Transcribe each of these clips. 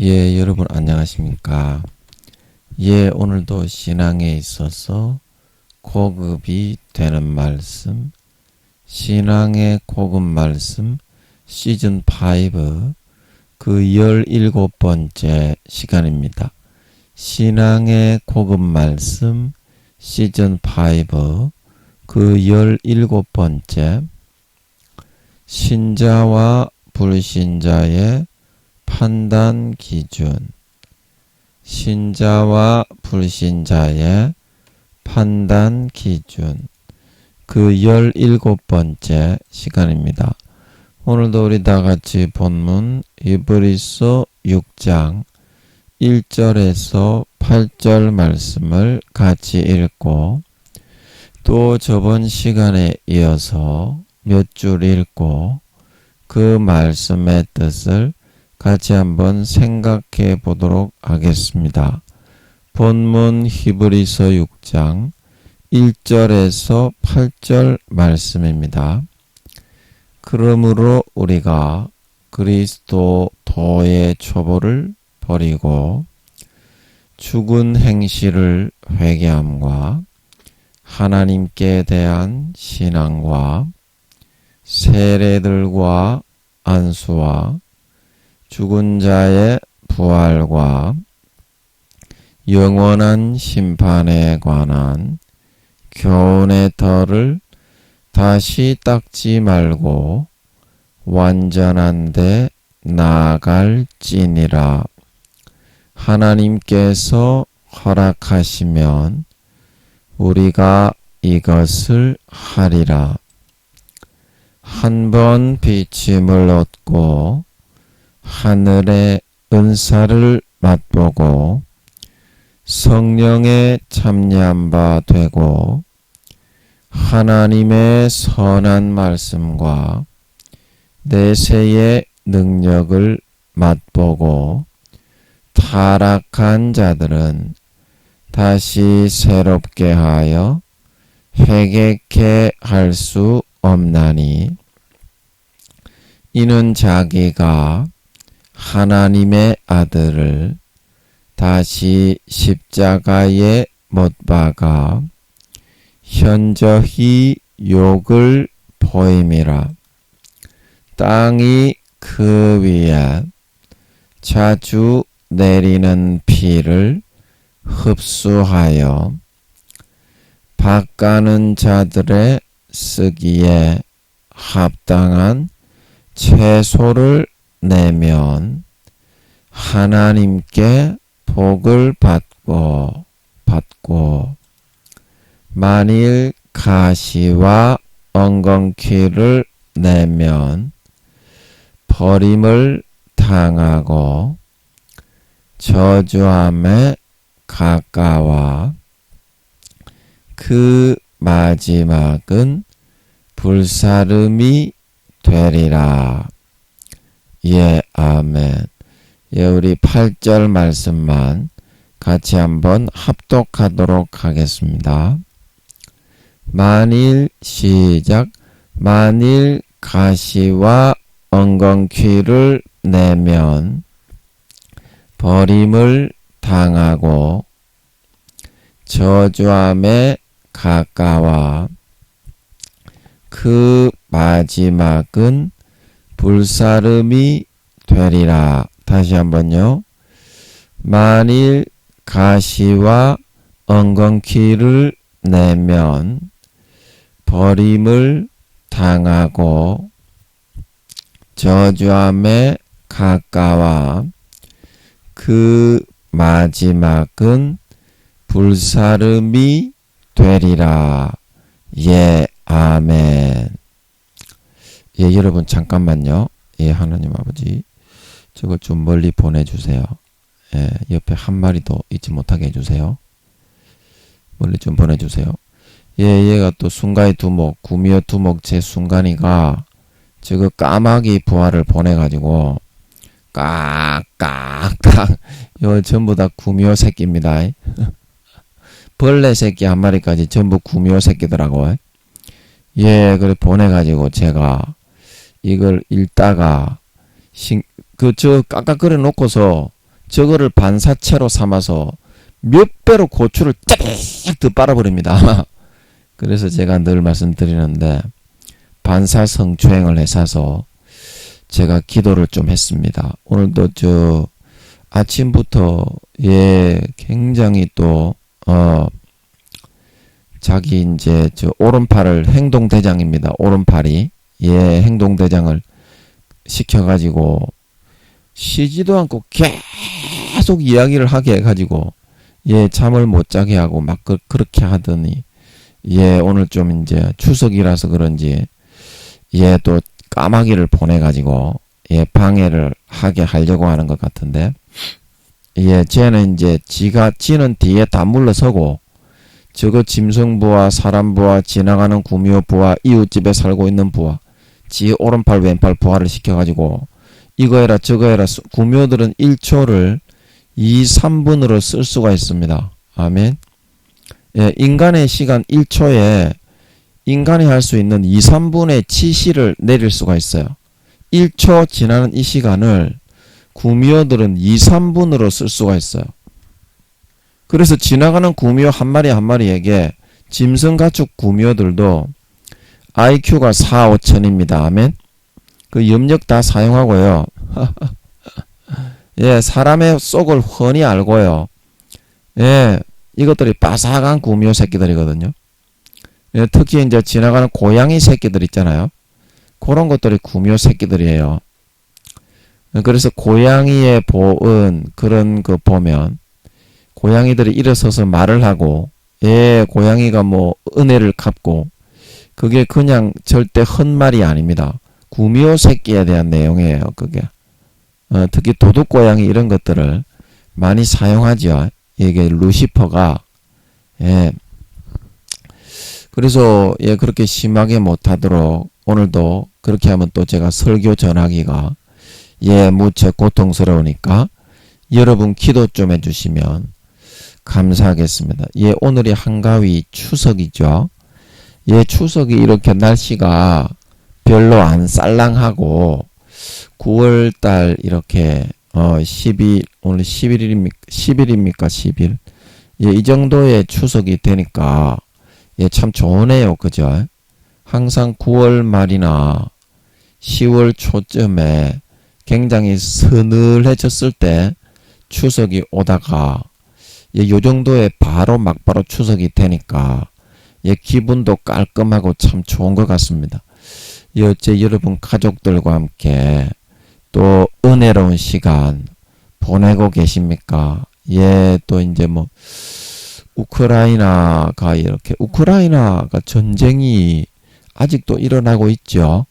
예, 여러분 안녕하십니까? 예, 오늘도 신앙에 있어서 고급이 되는 말씀, 신앙의 고급 말씀 시즌 5 그 17번째 시간입니다. 신앙의 고급 말씀 시즌 5 그 17번째 신자와 불신자의 판단 기준, 신자와 불신자의 판단 기준, 그 17번째 시간입니다. 오늘도 우리 다 같이 본문 히브리서 6장 1절에서 8절 말씀을 같이 읽고 또 저번 시간에 이어서 몇 줄 읽고 그 말씀의 뜻을 같이 한번 생각해 보도록 하겠습니다. 본문 히브리서 6장 1절에서 8절 말씀입니다. 그러므로 우리가 그리스도 도의 초보를 버리고 죽은 행실을 회개함과 하나님께 대한 신앙과 세례들과 안수와 죽은 자의 부활과 영원한 심판에 관한 교훈의 털을 다시 닦지 말고 완전한 데 나아갈지니라. 하나님께서 허락하시면 우리가 이것을 하리라. 한번 비침을 얻고 하늘의 은사를 맛보고 성령에 참여한 바 되고 하나님의 선한 말씀과 내세의 능력을 맛보고 타락한 자들은 다시 새롭게 하여 회개케 할 수 없나니 이는 자기가 하나님의 아들을 다시 십자가에 못 박아 현저히 욕을 보임이라. 땅이 그 위에 자주 내리는 비를 흡수하여 밭가는 자들의 쓰기에 합당한 채소를 내면 하나님께 복을 받고 만일 가시와 엉겅퀴를 내면 버림을 당하고 저주함에 가까워 그 마지막은 불사름이 되리라. 예, 아멘. 예, 우리 8절 말씀만 같이 한번 합독하도록 하겠습니다. 만일 시작. 만일 가시와 엉겅퀴를 내면 버림을 당하고 저주함에 가까워 그 마지막은 불사름이 되리라. 다시 한번요. 만일 가시와 엉겅퀴를 내면 버림을 당하고 저주함에 가까워 그 마지막은 불사름이 되리라. 예, 아멘. 예, 여러분 잠깐만요. 예, 하나님 아버지 저걸 좀 멀리 보내주세요. 예, 옆에 한 마리도 잊지 못하게 해주세요. 멀리 좀 보내주세요. 예, 얘가 또 순가의 두목, 구미호 두목 제 순간이가 저거 까마귀 부활을 보내가지고 깍깍깍 요 전부 다 구미호 새끼입니다. 벌레 새끼 한 마리까지 전부 구미호 새끼더라고. 예, 그래 보내가지고 제가 이걸 읽다가 저 깍깍거려 놓고서 저거를 반사체로 삼아서 몇 배로 고추를 쫙 더 빨아버립니다. 그래서 제가 늘 말씀드리는데 반사성추행을 해서서 제가 기도를 좀 했습니다. 오늘도 저 아침부터 굉장히 또 자기 이제 저 오른팔을 행동대장입니다. 오른팔이 행동대장을 시켜가지고 쉬지도 않고 계속 이야기를 하게 해가지고 잠을 못 자게 하고 막 그렇게 하더니 오늘 좀 이제 추석이라서 그런지 또 까마귀를 보내가지고 방해를 하게 하려고 하는 것 같은데 쟤는 이제 지는 뒤에 다 물러서고 저거 짐승부와 사람부와 지나가는 구미호부와 이웃집에 살고 있는 부와 지 오른팔 왼팔 부하를 시켜가지고 이거 해라 저거 해라. 구미호들은 1초를 2, 3분으로 쓸 수가 있습니다. 아멘. 인간의 시간 1초에 인간이 할 수 있는 2, 3분의 치시를 내릴 수가 있어요. 1초 지나는 이 시간을 구미호들은 2, 3분으로 쓸 수가 있어요. 그래서 지나가는 구미호 한 마리 한 마리에게 짐승가축 구미호들도 IQ가 4, 5천입니다. 아멘. 그 염력 다 사용하고요. 사람의 속을 훤히 알고요. 이것들이 바삭한 구미호 새끼들이거든요. 특히 이제 지나가는 고양이 새끼들 있잖아요. 그런 것들이 구미호 새끼들이에요. 그래서 고양이의 보은 그런 거 보면 고양이들이 일어서서 말을 하고 고양이가 뭐 은혜를 갚고 그게 그냥 절대 헛말이 아닙니다. 구미호 새끼에 대한 내용이에요. 그게 특히 도둑고양이 이런 것들을 많이 사용하죠. 이게 루시퍼가 그래서 그렇게 심하게 못하도록 오늘도 그렇게 하면 또 제가 설교 전하기가 무척 고통스러우니까 여러분 기도 좀 해주시면 감사하겠습니다. 오늘이 한가위 추석이죠. 추석이 이렇게 날씨가 별로 안 쌀랑하고 9월달 이렇게 10일 오늘 11일입니까? 10일 이 정도의 추석이 되니까 참 좋으네요. 그죠? 항상 9월 말이나 10월 초쯤에 굉장히 서늘해졌을 때 추석이 오다가 요 정도에 바로 막바로 추석이 되니까 기분도 깔끔하고 참 좋은 것 같습니다. 어째 여러분 가족들과 함께 또 은혜로운 시간 보내고 계십니까? 또 이제 뭐 우크라이나가 전쟁이 아직도 일어나고 있죠.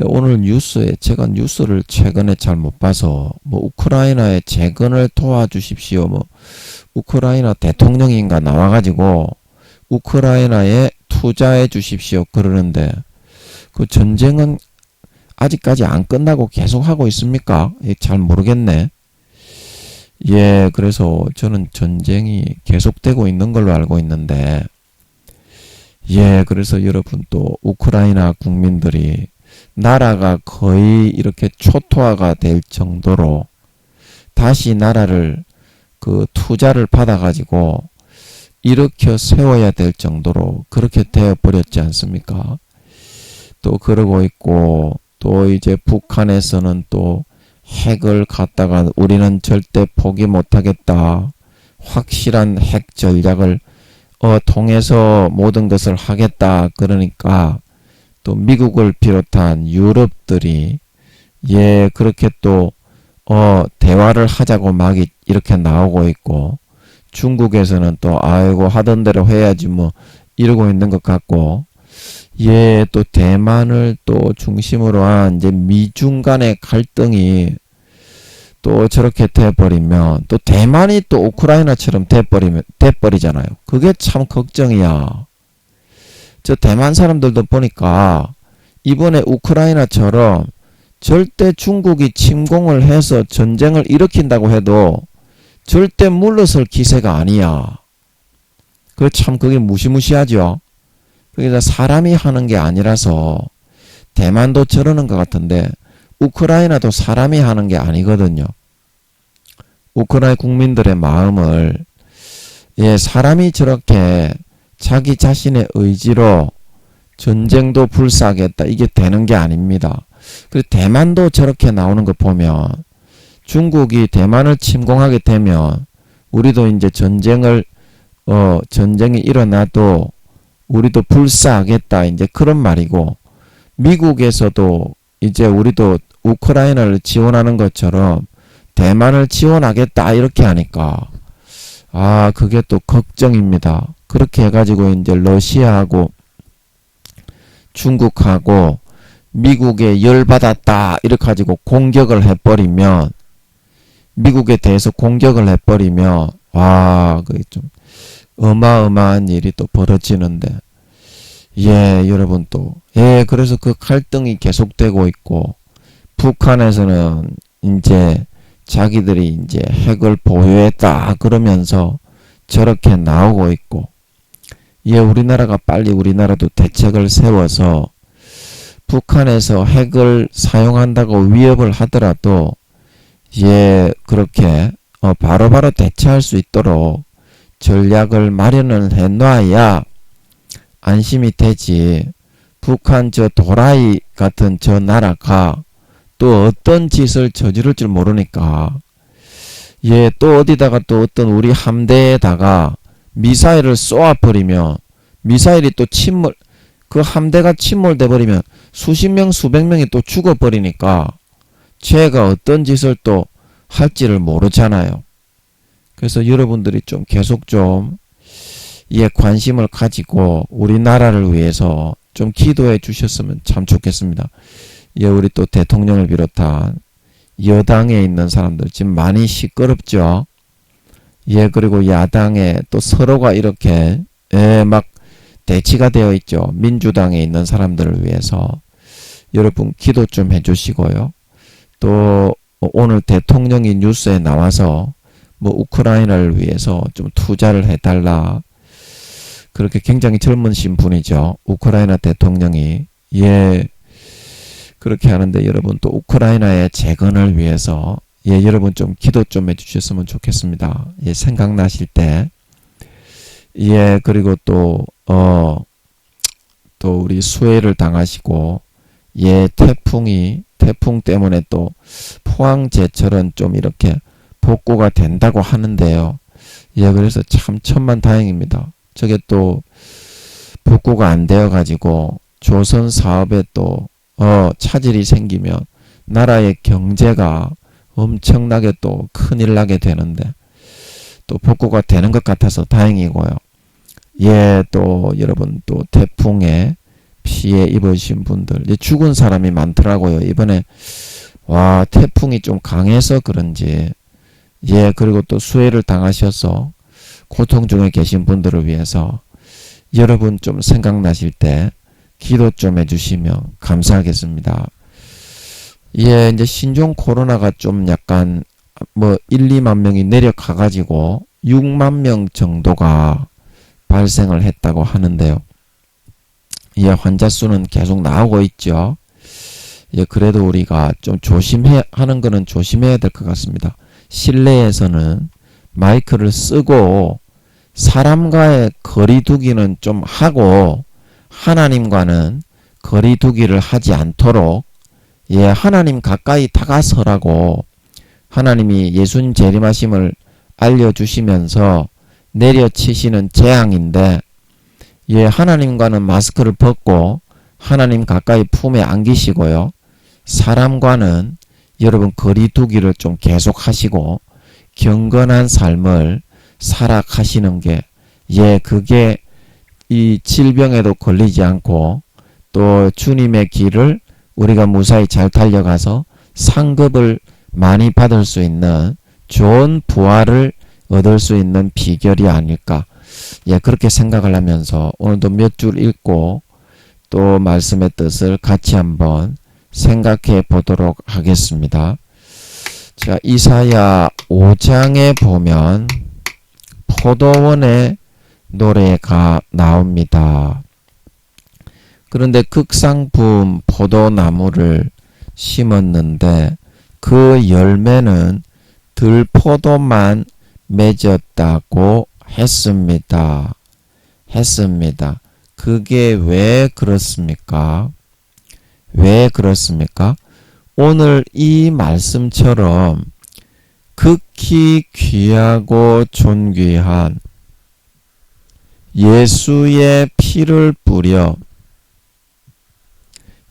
오늘 뉴스에 제가 뉴스를 최근에 잘 못 봐서 뭐 우크라이나의 재건을 도와주십시오. 뭐 우크라이나 대통령인가 나와가지고 우크라이나에 투자해 주십시오 그러는데 그 전쟁은 아직까지 안 끝나고 계속 하고 있습니까? 잘 모르겠네. 그래서 저는 전쟁이 계속되고 있는 걸로 알고 있는데 그래서 여러분 또 우크라이나 국민들이 나라가 거의 이렇게 초토화가 될 정도로 다시 나라를 그 투자를 받아가지고 일으켜 세워야 될 정도로 그렇게 되어버렸지 않습니까? 또 그러고 있고 또 이제 북한에서는 또 핵을 갖다가 우리는 절대 포기 못하겠다. 확실한 핵 전략을 통해서 모든 것을 하겠다. 그러니까 또 미국을 비롯한 유럽들이 그렇게 또 대화를 하자고 막 이렇게 나오고 있고 중국에서는 또 아이고 하던 대로 해야지 뭐 이러고 있는 것 같고 또 대만을 또 중심으로 한 이제 미중 간의 갈등이 또 저렇게 돼버리면 또 대만이 또 우크라이나처럼 돼버리잖아요. 그게 참 걱정이야. 저 대만 사람들도 보니까 이번에 우크라이나처럼 절대 중국이 침공을 해서 전쟁을 일으킨다고 해도 절대 물러설 기세가 아니야. 그게 무시무시하죠. 그게 사람이 하는 게 아니라서 대만도 저러는 것 같은데 우크라이나도 사람이 하는 게 아니거든요. 우크라이나 국민들의 마음을 사람이 저렇게 자기 자신의 의지로 전쟁도 불사하겠다 이게 되는 게 아닙니다. 그리고 대만도 저렇게 나오는 거 보면 중국이 대만을 침공하게 되면 우리도 이제 전쟁이 일어나도 우리도 불사하겠다 이제 그런 말이고, 미국에서도 이제 우리도 우크라이나를 지원하는 것처럼 대만을 지원하겠다 이렇게 하니까 그게 또 걱정입니다. 그렇게 해가지고 이제 러시아하고 중국하고 미국에 열받았다 이렇게 가지고 공격을 해버리면, 미국에 대해서 공격을 해버리면 그게 좀 어마어마한 일이 또 벌어지는데, 여러분 그래서 그 갈등이 계속되고 있고, 북한에서는 이제 자기들이 이제 핵을 보유했다 그러면서 저렇게 나오고 있고, 우리나라가 빨리 우리나라도 대책을 세워서 북한에서 핵을 사용한다고 위협을 하더라도 그렇게 바로바로 대처할 수 있도록 전략을 마련을 해놔야 안심이 되지. 북한 저 도라이 같은 저 나라가 또 어떤 짓을 저지를 줄 모르니까 또 어디다가 또 어떤 우리 함대에다가 미사일을 쏘아버리면, 미사일이 또 그 함대가 침몰돼 버리면 수십 명 수백 명이 또 죽어버리니까 쟤가 어떤 짓을 또 할지를 모르잖아요. 그래서 여러분들이 좀 계속 좀 관심을 가지고 우리나라를 위해서 좀 기도해 주셨으면 참 좋겠습니다. 우리 또 대통령을 비롯한 여당에 있는 사람들 지금 많이 시끄럽죠. 그리고 야당에 또 서로가 이렇게 막 대치가 되어 있죠. 민주당에 있는 사람들을 위해서 여러분 기도 좀 해주시고요. 또 오늘 대통령이 뉴스에 나와서 우크라이나를 위해서 좀 투자를 해달라, 그렇게 굉장히 젊으신 분이죠. 우크라이나 대통령이 그렇게 하는데, 여러분 또 우크라이나의 재건을 위해서 여러분 좀 기도 좀 해주셨으면 좋겠습니다. 생각나실 때. 그리고 또 우리 수해를 당하시고 태풍 때문에 또 포항제철은 좀 이렇게 복구가 된다고 하는데요. 그래서 참 천만다행입니다. 저게 또 복구가 안 되어 가지고 조선 사업에 또 차질이 생기면 나라의 경제가 엄청나게 또 큰일 나게 되는데, 또 복구가 되는 것 같아서 다행이고요. 또 여러분 또 태풍에 피해 입으신 분들, 죽은 사람이 많더라고요. 이번에 태풍이 좀 강해서 그런지 그리고 또 수해를 당하셔서 고통 중에 계신 분들을 위해서 여러분 좀 생각나실 때 기도 좀 해주시면 감사하겠습니다. 이제 신종 코로나가 좀 약간 1, 2만 명이 내려가가지고 6만 명 정도가 발생을 했다고 하는데요. 환자 수는 계속 나오고 있죠. 그래도 우리가 좀 하는 거는 조심해야 될 것 같습니다. 실내에서는 마이크를 쓰고 사람과의 거리두기는 좀 하고, 하나님과는 거리두기를 하지 않도록 하나님 가까이 다가서라고 하나님이 예수님 재림하심을 알려주시면서 내려치시는 재앙인데, 하나님과는 마스크를 벗고 하나님 가까이 품에 안기시고요. 사람과는 여러분 거리두기를 좀 계속 하시고 경건한 삶을 살아가시는 게 그게 이 질병에도 걸리지 않고 또 주님의 길을 우리가 무사히 잘 달려가서 상급을 많이 받을 수 있는 좋은 부활을 얻을 수 있는 비결이 아닐까, 그렇게 생각을 하면서 오늘도 몇 줄 읽고 또 말씀의 뜻을 같이 한번 생각해 보도록 하겠습니다. 자, 이사야 5장에 보면 포도원의 노래가 나옵니다. 그런데 극상품 포도나무를 심었는데 그 열매는 들포도만 맺었다고 했습니다. 그게 왜 그렇습니까? 왜 그렇습니까? 오늘 이 말씀처럼 극히 귀하고 존귀한 예수의 피를 뿌려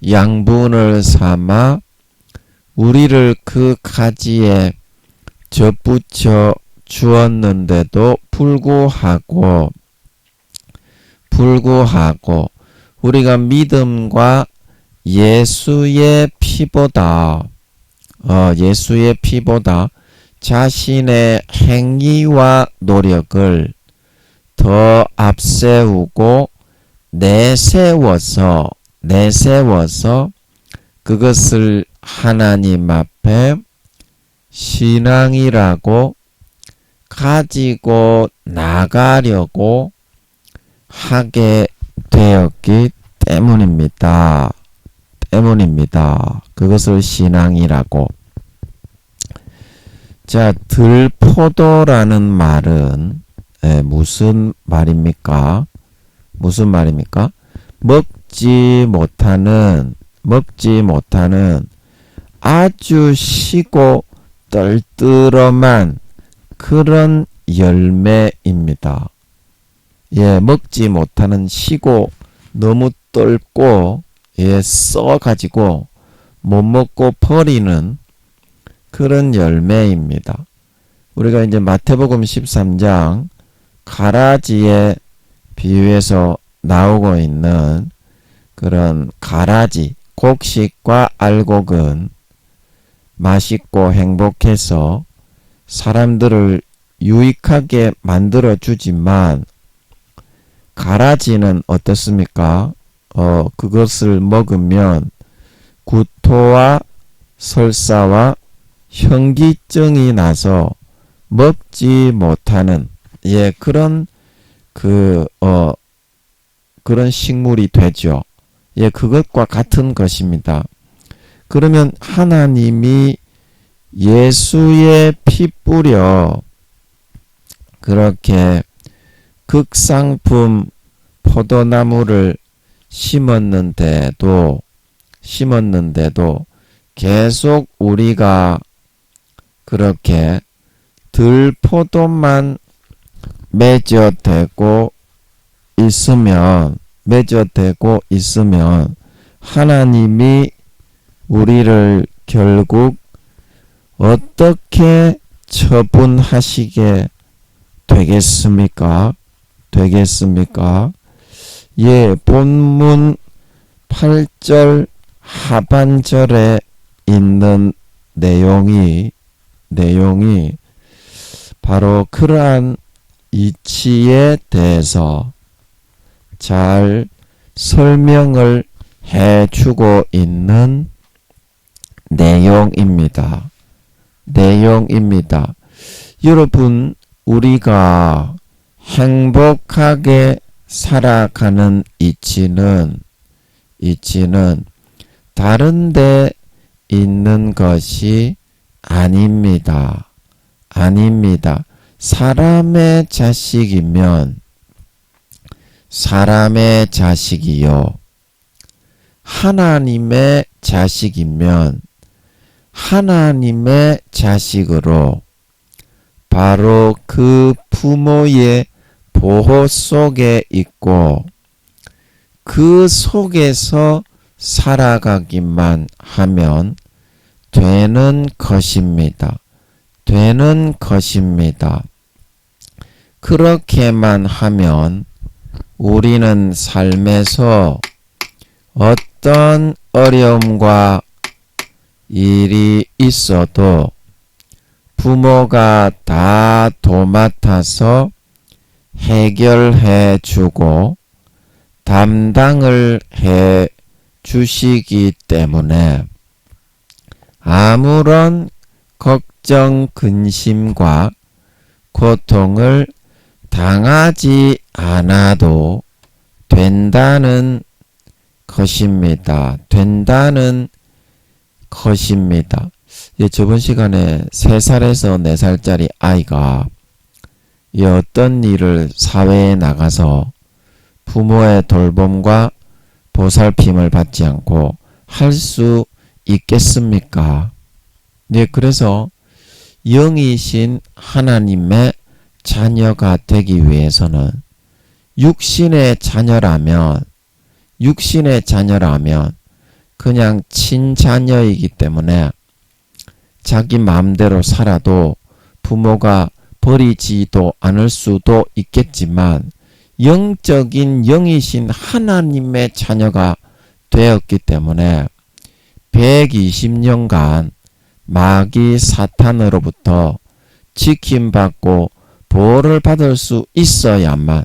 양분을 삼아 우리를 그 가지에 접붙여 주었는데도 불구하고 우리가 믿음과 예수의 피보다 자신의 행위와 노력을 더 앞세우고 내세워서 그것을 하나님 앞에 신앙이라고 가지고 나가려고 하게 되었기 때문입니다. 그것을 신앙이라고. 자, 들포도라는 말은 무슨 말입니까? 먹지 못하는 아주 시고 떨뜨럼한 그런 열매입니다. 먹지 못하는 시고 너무 떫고 써가지고 못 먹고 버리는 그런 열매입니다. 우리가 이제 마태복음 13장 가라지에 비유해서 나오고 있는 그런 가라지, 곡식과 알곡은 맛있고 행복해서 사람들을 유익하게 만들어 주지만 가라지는 어떻습니까? 그것을 먹으면 구토와 설사와 현기증이 나서 먹지 못하는 그런 그런 식물이 되죠. 그것과 같은 것입니다. 그러면 하나님이 예수의 피 뿌려 그렇게 극상품 포도나무를 심었는데도 계속 우리가 그렇게 들포도만 맺어대고 있으면 하나님이 우리를 결국 어떻게 처분하시게 되겠습니까? 본문 8절 하반절에 있는 내용이 바로 그러한 이치에 대해서 잘 설명을 해주고 있는 내용입니다. 여러분, 우리가 행복하게 살아가는 이치는 다른 데 있는 것이 아닙니다. 사람의 자식이요. 하나님의 자식이면 하나님의 자식으로 바로 그 부모의 보호 속에 있고 그 속에서 살아가기만 하면 되는 것입니다. 그렇게만 하면 우리는 삶에서 어떤 어려움과 일이 있어도 부모가 다 도맡아서 해결해 주고 담당을 해 주시기 때문에 아무런 걱정, 근심과 고통을 당하지 않아도 된다는 것입니다. 저번 시간에 3살에서 4살짜리 아이가 어떤 일을 사회에 나가서 부모의 돌봄과 보살핌을 받지 않고 할 수 있겠습니까? 그래서 영이신 하나님의 자녀가 되기 위해서는 육신의 자녀라면 그냥 친자녀이기 때문에 자기 마음대로 살아도 부모가 버리지도 않을 수도 있겠지만 영적인 영이신 하나님의 자녀가 되었기 때문에 120년간 마귀 사탄으로부터 지킴받고 보호를 받을 수 있어야만,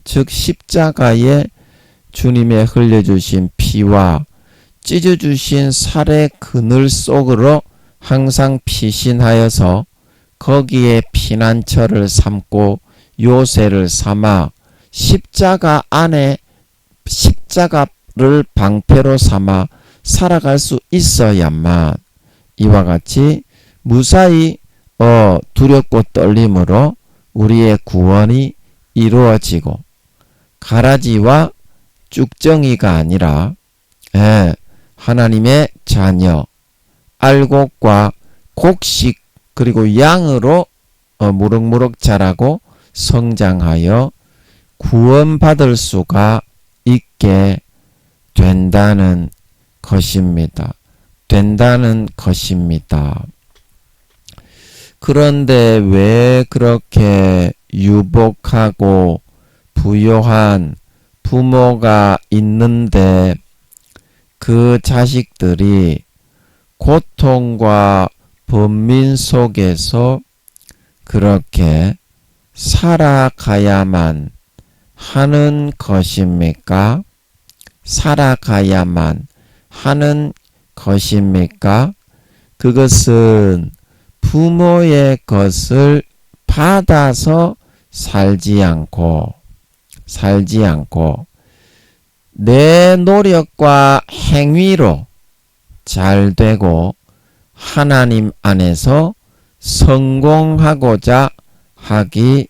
즉 십자가에 주님의 흘려주신 피와 찢어주신 살의 그늘 속으로 항상 피신하여서 거기에 피난처를 삼고 요새를 삼아 십자가 안에 십자가를 방패로 삼아 살아갈 수 있어야만 이와 같이 무사히 두렵고 떨림으로 우리의 구원이 이루어지고 가라지와 쭉정이가 아니라 하나님의 자녀, 알곡과 곡식 그리고 양으로 무럭무럭 자라고 성장하여 구원받을 수가 있게 된다는 것입니다. 그런데 왜 그렇게 유복하고 부요한 부모가 있는데 그 자식들이 고통과 번민 속에서 그렇게 살아가야만 하는 것입니까? 그것은 부모의 것을 받아서 살지 않고 내 노력과 행위로 잘 되고 하나님 안에서 성공하고자 하기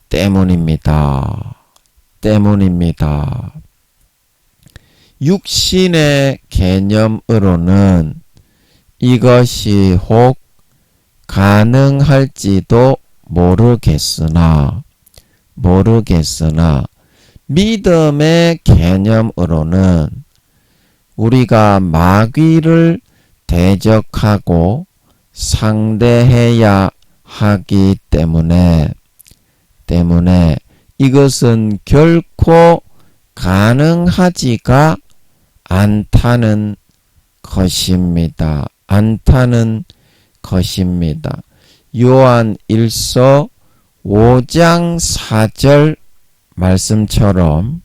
때문입니다. 육신의 개념으로는 이것이 혹 가능할지도 모르겠으나 믿음의 개념으로는 우리가 마귀를 대적하고 상대해야 하기 때문에 이것은 결코 가능하지가 않다는 것입니다. 요한 1서 5장 4절 말씀처럼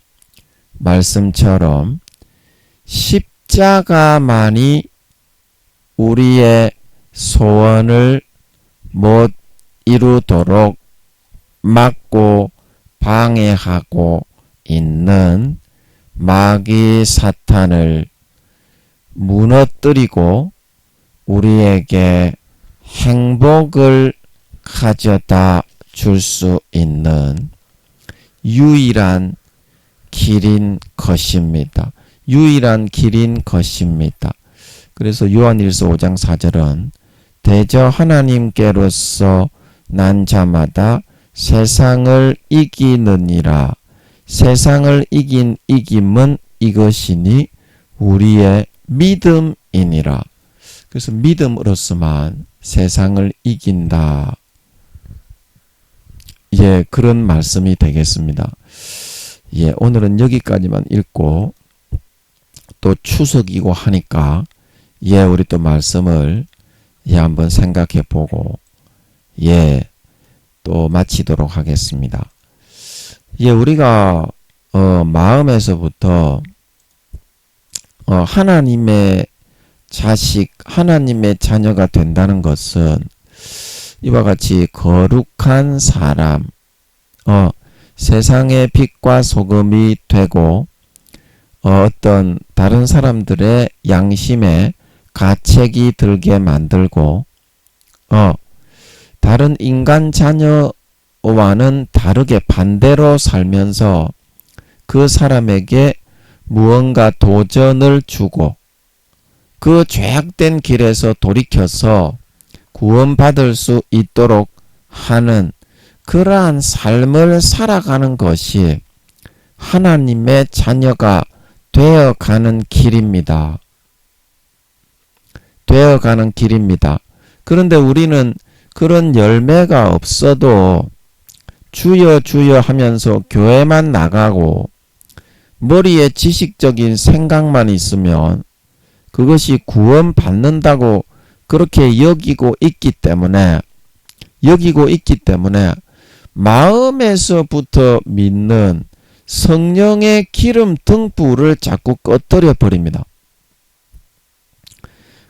십자가만이 우리의 소원을 못 이루도록 막고 방해하고 있는 마귀 사탄을 무너뜨리고 우리에게 행복을 가져다 줄 수 있는 유일한 길인 것입니다. 그래서 요한일서 5장 4절은 대저 하나님께로서 난 자마다 세상을 이기느니라. 세상을 이긴 이김은 이것이니 우리의 믿음이니라. 그래서 믿음으로서만 세상을 이긴다. 그런 말씀이 되겠습니다. 오늘은 여기까지만 읽고 또 추석이고 하니까 우리 또 말씀을 한번 생각해 보고 또 마치도록 하겠습니다. 우리가 마음에서부터 하나님의 자식, 하나님의 자녀가 된다는 것은 이와 같이 거룩한 사람, 세상의 빛과 소금이 되고 어떤 다른 사람들의 양심에 가책이 들게 만들고 다른 인간 자녀와는 다르게 반대로 살면서 그 사람에게 무언가 도전을 주고 그 죄악된 길에서 돌이켜서 구원받을 수 있도록 하는 그러한 삶을 살아가는 것이 하나님의 자녀가 되어가는 길입니다. 되어가는 길입니다. 그런데 우리는 그런 열매가 없어도 주여 주여 하면서 교회만 나가고 머리에 지식적인 생각만 있으면 그것이 구원받는다고 그렇게 여기고 있기 때문에 마음에서부터 믿는 성령의 기름 등불을 자꾸 꺼뜨려 버립니다.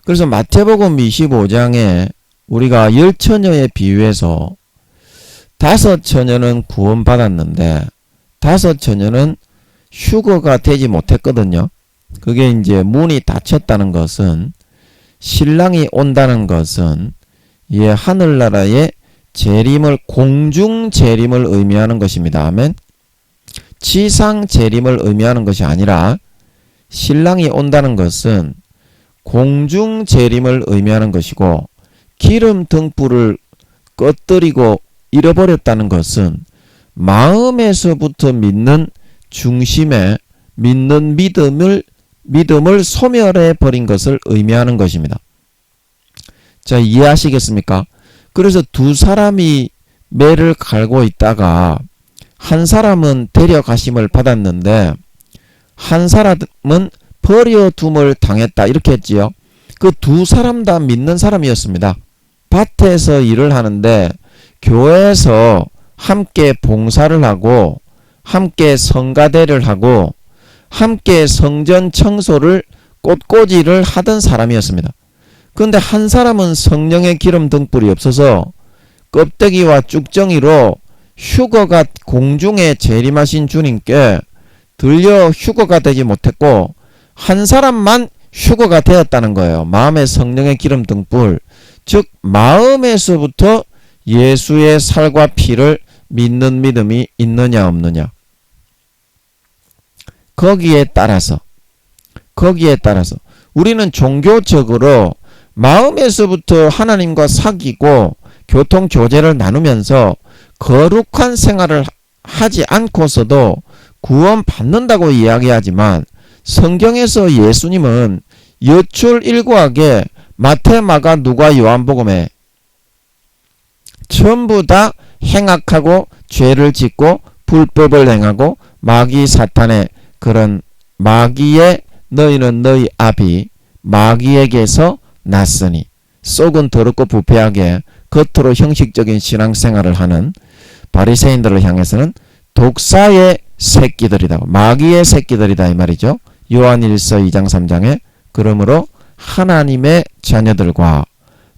그래서 마태복음 25장에 우리가 10처녀에 비유해서 5처녀는 구원받았는데 5처녀는 휴거가 되지 못했거든요. 그게 이제 문이 닫혔다는 것은, 신랑이 온다는 것은 하늘나라의 재림을, 공중 재림을 의미하는 것입니다. 아멘. 지상 재림을 의미하는 것이 아니라 신랑이 온다는 것은 공중 재림을 의미하는 것이고, 기름 등불을 꺼뜨리고 잃어버렸다는 것은 마음에서부터 믿는 중심에 믿는 믿음을 소멸해 버린 것을 의미하는 것입니다. 자, 이해하시겠습니까? 그래서 두 사람이 매를 갈고 있다가 한 사람은 데려가심을 받았는데 한 사람은 버려둠을 당했다, 이렇게 했지요. 그 두 사람 다 믿는 사람이었습니다. 밭에서 일을 하는데 교회에서 함께 봉사를 하고 함께 성가대를 하고 함께 성전 청소를 꽃꽂이를 하던 사람이었습니다. 그런데 한 사람은 성령의 기름 등불이 없어서 껍데기와 쭉정이로 휴거가, 공중에 재림하신 주님께 들려 휴거가 되지 못했고, 한 사람만 휴거가 되었다는 거예요. 마음의 성령의 기름 등불, 즉 마음에서부터 예수의 살과 피를 믿는 믿음이 있느냐 없느냐, 거기에 따라서 우리는 종교적으로 마음에서부터 하나님과 사귀고 교통 교제를 나누면서 거룩한 생활을 하지 않고서도 구원 받는다고 이야기하지만, 성경에서 예수님은 여출일구하게 마태, 마가, 누가, 요한복음에 전부 다 행악하고 죄를 짓고 불법을 행하고 마귀 사탄의 그런 마귀의, 너희는 너희 아비 마귀에게서 났으니, 속은 더럽고 부패하게 겉으로 형식적인 신앙생활을 하는 바리새인들을 향해서는 독사의 새끼들이다, 마귀의 새끼들이다, 이 말이죠. 요한일서 2장 3장에 그러므로 하나님의 자녀들과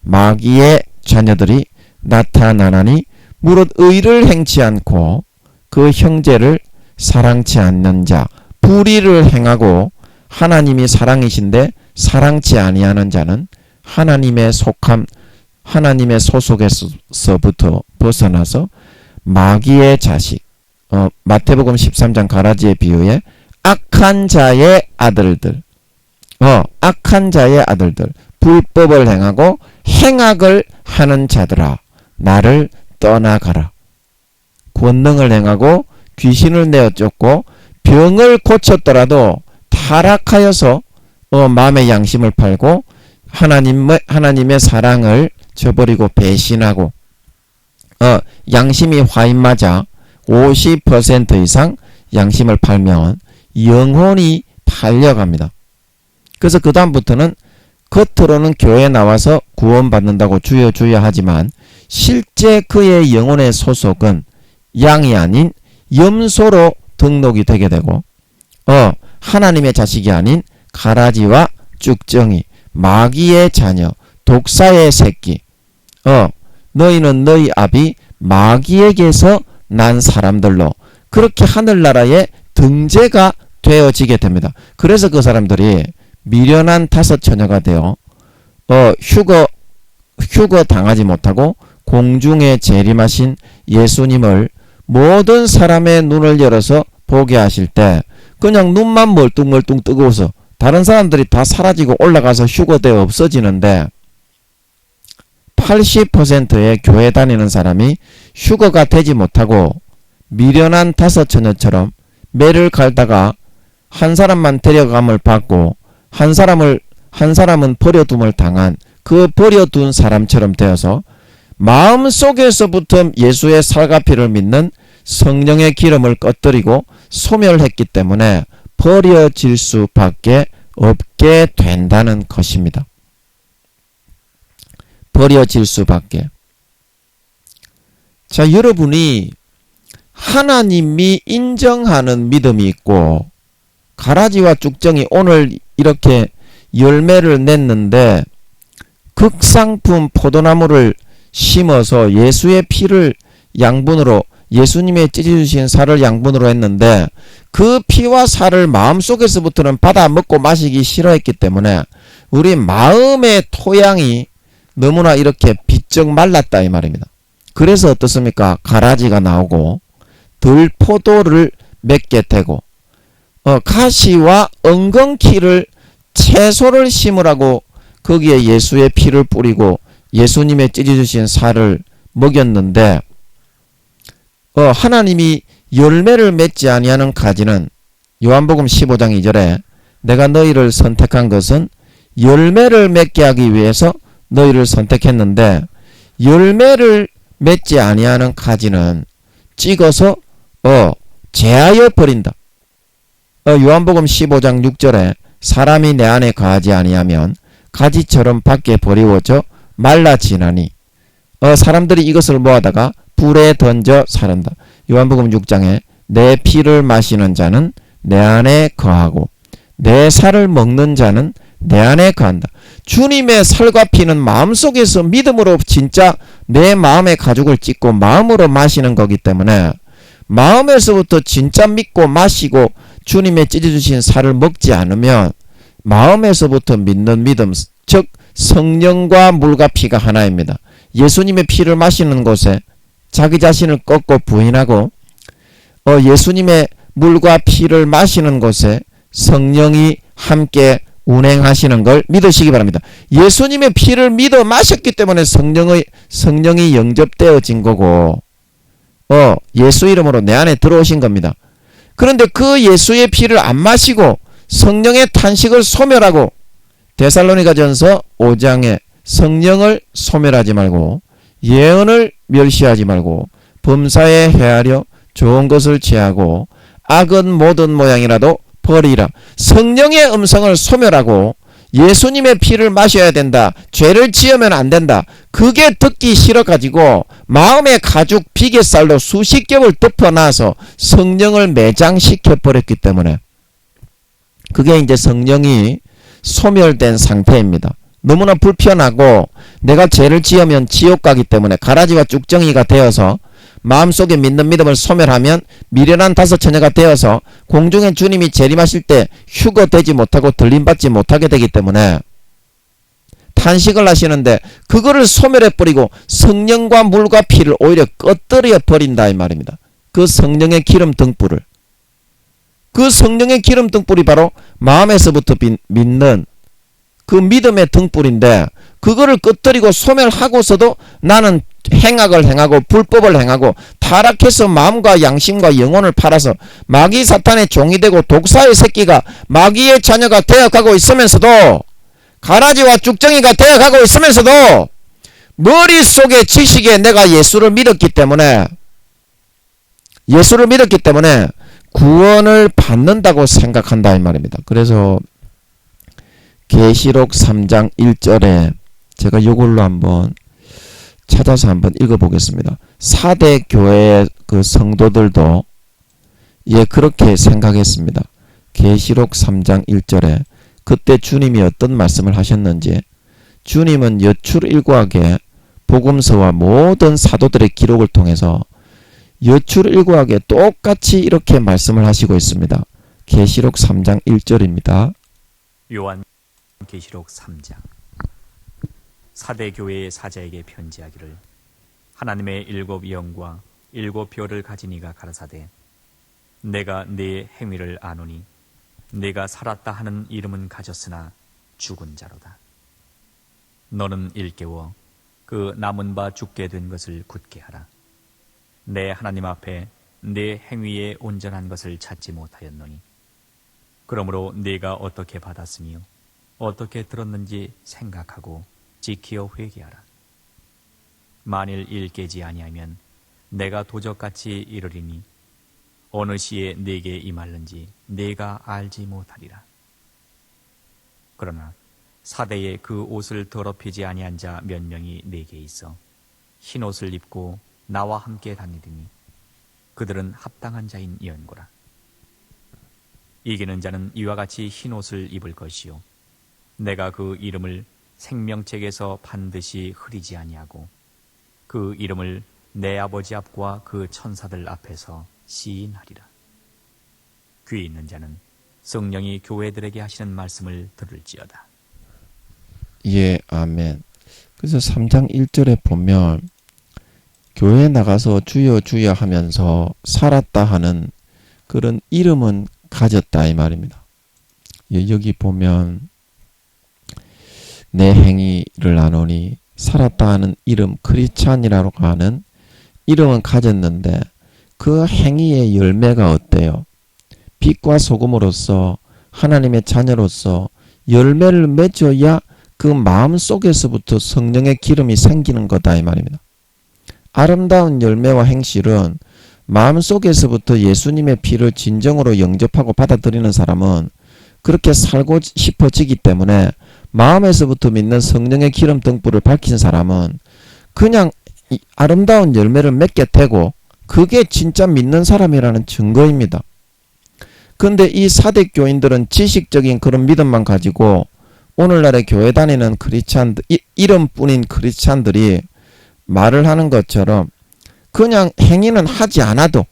마귀의 자녀들이 나타나나니 무릇 의를 행치 않고 그 형제를 사랑치 않는 자, 불의를 행하고 하나님이 사랑이신데 사랑치 아니하는 자는 하나님의 속함, 하나님의 소속에서부터 벗어나서 마귀의 자식, 마태복음 13장 가라지의 비유에 악한 자의 아들들, 악한 자의 아들들, 불법을 행하고 행악을 하는 자들아, 나를 떠나가라. 권능을 행하고 귀신을 내어 쫓고 병을 고쳤더라도 타락하여서 마음의 양심을 팔고 하나님의 사랑을 저버리고 배신하고 양심이 화인 맞아 50% 이상 양심을 팔면 영혼이 팔려갑니다. 그래서 그 다음부터는 겉으로는 교회에 나와서 구원받는다고 주여 주여 하지만 실제 그의 영혼의 소속은 양이 아닌 염소로 등록이 되게 되고, 하나님의 자식이 아닌 가라지와 쭉정이, 마귀의 자녀, 독사의 새끼, 너희는 너희 아비 마귀에게서 난 사람들로 그렇게 하늘나라의 등재가 되어지게 됩니다. 그래서 그 사람들이 미련한 5처녀가 되어 휴거 당하지 못하고 공중에 재림하신 예수님을 모든 사람의 눈을 열어서 보게 하실 때 그냥 눈만 멀뚱멀뚱 뜨거워서 다른 사람들이 다 사라지고 올라가서 휴거되어 없어지는데 80%의 교회 다니는 사람이 휴거가 되지 못하고 미련한 다섯 처녀처럼 매를 갈다가 한 사람만 데려감을 받고 한 사람은 버려둠을 당한 그 버려둔 사람처럼 되어서 마음속에서부터 예수의 살과 피를 믿는 성령의 기름을 꺼뜨리고 소멸했기 때문에 버려질 수밖에 없게 된다는 것입니다. 버려질 수밖에. 자, 여러분이 하나님이 인정하는 믿음이 있고 가라지와 쭉정이 오늘 이렇게 열매를 냈는데 극상품 포도나무를 심어서 예수의 피를 양분으로 예수님의 찢어주신 살을 양분으로 했는데 그 피와 살을 마음속에서부터는 받아 먹고 마시기 싫어했기 때문에 우리 마음의 토양이 너무나 이렇게 비쩍 말랐다 이 말입니다. 그래서 어떻습니까? 가라지가 나오고 들포도를 맺게 되고 가시와 엉겅퀴를 채소를 심으라고 거기에 예수의 피를 뿌리고 예수님의 찢어주신 살을 먹였는데 하나님이 열매를 맺지 아니하는 가지는 요한복음 15장 2절에 내가 너희를 선택한 것은 열매를 맺게 하기 위해서 너희를 선택했는데 열매를 맺지 아니하는 가지는 찍어서 제하여 버린다. 요한복음 15장 6절에 사람이 내 안에 거하지 아니하면 가지처럼 밖에 버리워져 말라지나니 사람들이 이것을 모아다가 불에 던져 사른다. 요한복음 6장에 내 피를 마시는 자는 내 안에 거하고 내 살을 먹는 자는 내 안에 거한다. 주님의 살과 피는 마음속에서 믿음으로 진짜 내 마음의 가죽을 찢고 마음으로 마시는 거기 때문에 마음에서부터 진짜 믿고 마시고 주님의 찢어주신 살을 먹지 않으면 마음에서부터 믿는 믿음, 즉 성령과 물과 피가 하나입니다. 예수님의 피를 마시는 곳에 자기 자신을 꺾고 부인하고 예수님의 물과 피를 마시는 곳에 성령이 함께 운행하시는 걸 믿으시기 바랍니다. 예수님의 피를 믿어 마셨기 때문에 성령이 영접되어진 거고 예수 이름으로 내 안에 들어오신 겁니다. 그런데 그 예수의 피를 안 마시고 성령의 탄식을 소멸하고 데살로니가전서 5장에 성령을 소멸하지 말고 예언을 멸시하지 말고 범사에 헤아려 좋은 것을 취하고 악은 모든 모양이라도 버리라. 성령의 음성을 소멸하고 예수님의 피를 마셔야 된다. 죄를 지으면 안 된다. 그게 듣기 싫어가지고 마음의 가죽 비계살로 수십 겹을 덮어놔서 성령을 매장시켜 버렸기 때문에 그게 이제 성령이 소멸된 상태입니다. 너무나 불편하고 내가 죄를 지으면 지옥 가기 때문에 가라지와 쭉정이가 되어서 마음속에 믿는 믿음을 소멸하면 미련한 다섯 처녀가 되어서 공중에 주님이 재림하실 때 휴거되지 못하고 들림받지 못하게 되기 때문에 탄식을 하시는데 그거를 소멸해버리고 성령과 물과 피를 오히려 꺼뜨려 버린다 이 말입니다. 그 성령의 기름 등불을. 그 성령의 기름 등불이 바로 마음에서부터 믿는 그 믿음의 등불인데 그거를 꺼뜨리고 소멸하고서도 나는 행악을 행하고 불법을 행하고 타락해서 마음과 양심과 영혼을 팔아서 마귀 사탄의 종이 되고 독사의 새끼가 마귀의 자녀가 되어가고 있으면서도 가라지와 쭉정이가 되어가고 있으면서도 머릿속에 지식에 내가 예수를 믿었기 때문에 구원을 받는다고 생각한다 이 말입니다. 그래서 계시록 3장 1절에 제가 이걸로 한번 찾아서 한번 읽어보겠습니다. 4대 교회의 그 성도들도 그렇게 생각했습니다. 계시록 3장 1절에 그때 주님이 어떤 말씀을 하셨는지 주님은 여출일구하게 복음서와 모든 사도들의 기록을 통해서 여출일구하게 똑같이 이렇게 말씀을 하시고 있습니다. 계시록 3장 1절입니다. 요한 계시록 3장 사대 교회의 사자에게 편지하기를 하나님의 일곱 영과 일곱 별을 가진 이가 가라사대 내가 네 행위를 아노니 네가 살았다 하는 이름은 가졌으나 죽은 자로다. 너는 일깨워 그 남은 바 죽게 된 것을 굳게 하라. 내 하나님 앞에 네 행위에 온전한 것을 찾지 못하였노니 그러므로 네가 어떻게 받았으며 어떻게 들었는지 생각하고 지키어 회개하라. 만일 일깨지 아니하면 내가 도적같이 이르리니 어느 시에 네게 임할는지 네가 알지 못하리라. 그러나 사대에 그 옷을 더럽히지 아니한 자 몇 명이 네게 있어 흰 옷을 입고 나와 함께 다니리니 그들은 합당한 자인 연고라. 이기는 자는 이와 같이 흰 옷을 입을 것이요 내가 그 이름을 생명책에서 반드시 흐리지 아니하고 그 이름을 내 아버지 앞과 그 천사들 앞에서 시인하리라. 귀 있는 자는 성령이 교회들에게 하시는 말씀을 들을지어다. 예, 아멘. 그래서 3장 1절에 보면 교회에 나가서 주여 주여 하면서 살았다 하는 그런 이름은 가졌다 이 말입니다. 예, 여기 보면 내 행위를 아노니 살았다 하는 이름 크리스찬이라고 하는 이름은 가졌는데 그 행위의 열매가 어때요? 빛과 소금으로서 하나님의 자녀로서 열매를 맺어야 그 마음 속에서부터 성령의 기름이 생기는 거다 이 말입니다. 아름다운 열매와 행실은 마음 속에서부터 예수님의 피를 진정으로 영접하고 받아들이는 사람은 그렇게 살고 싶어지기 때문에 마음에서부터 믿는 성령의 기름 등불을 밝힌 사람은 그냥 아름다운 열매를 맺게 되고 그게 진짜 믿는 사람이라는 증거입니다. 근데 이 사대 교인들은 지식적인 그런 믿음만 가지고 오늘날의 교회 다니는 크리스찬들, 이름뿐인 크리스찬들이 말을 하는 것처럼 그냥 행위는 하지 않아도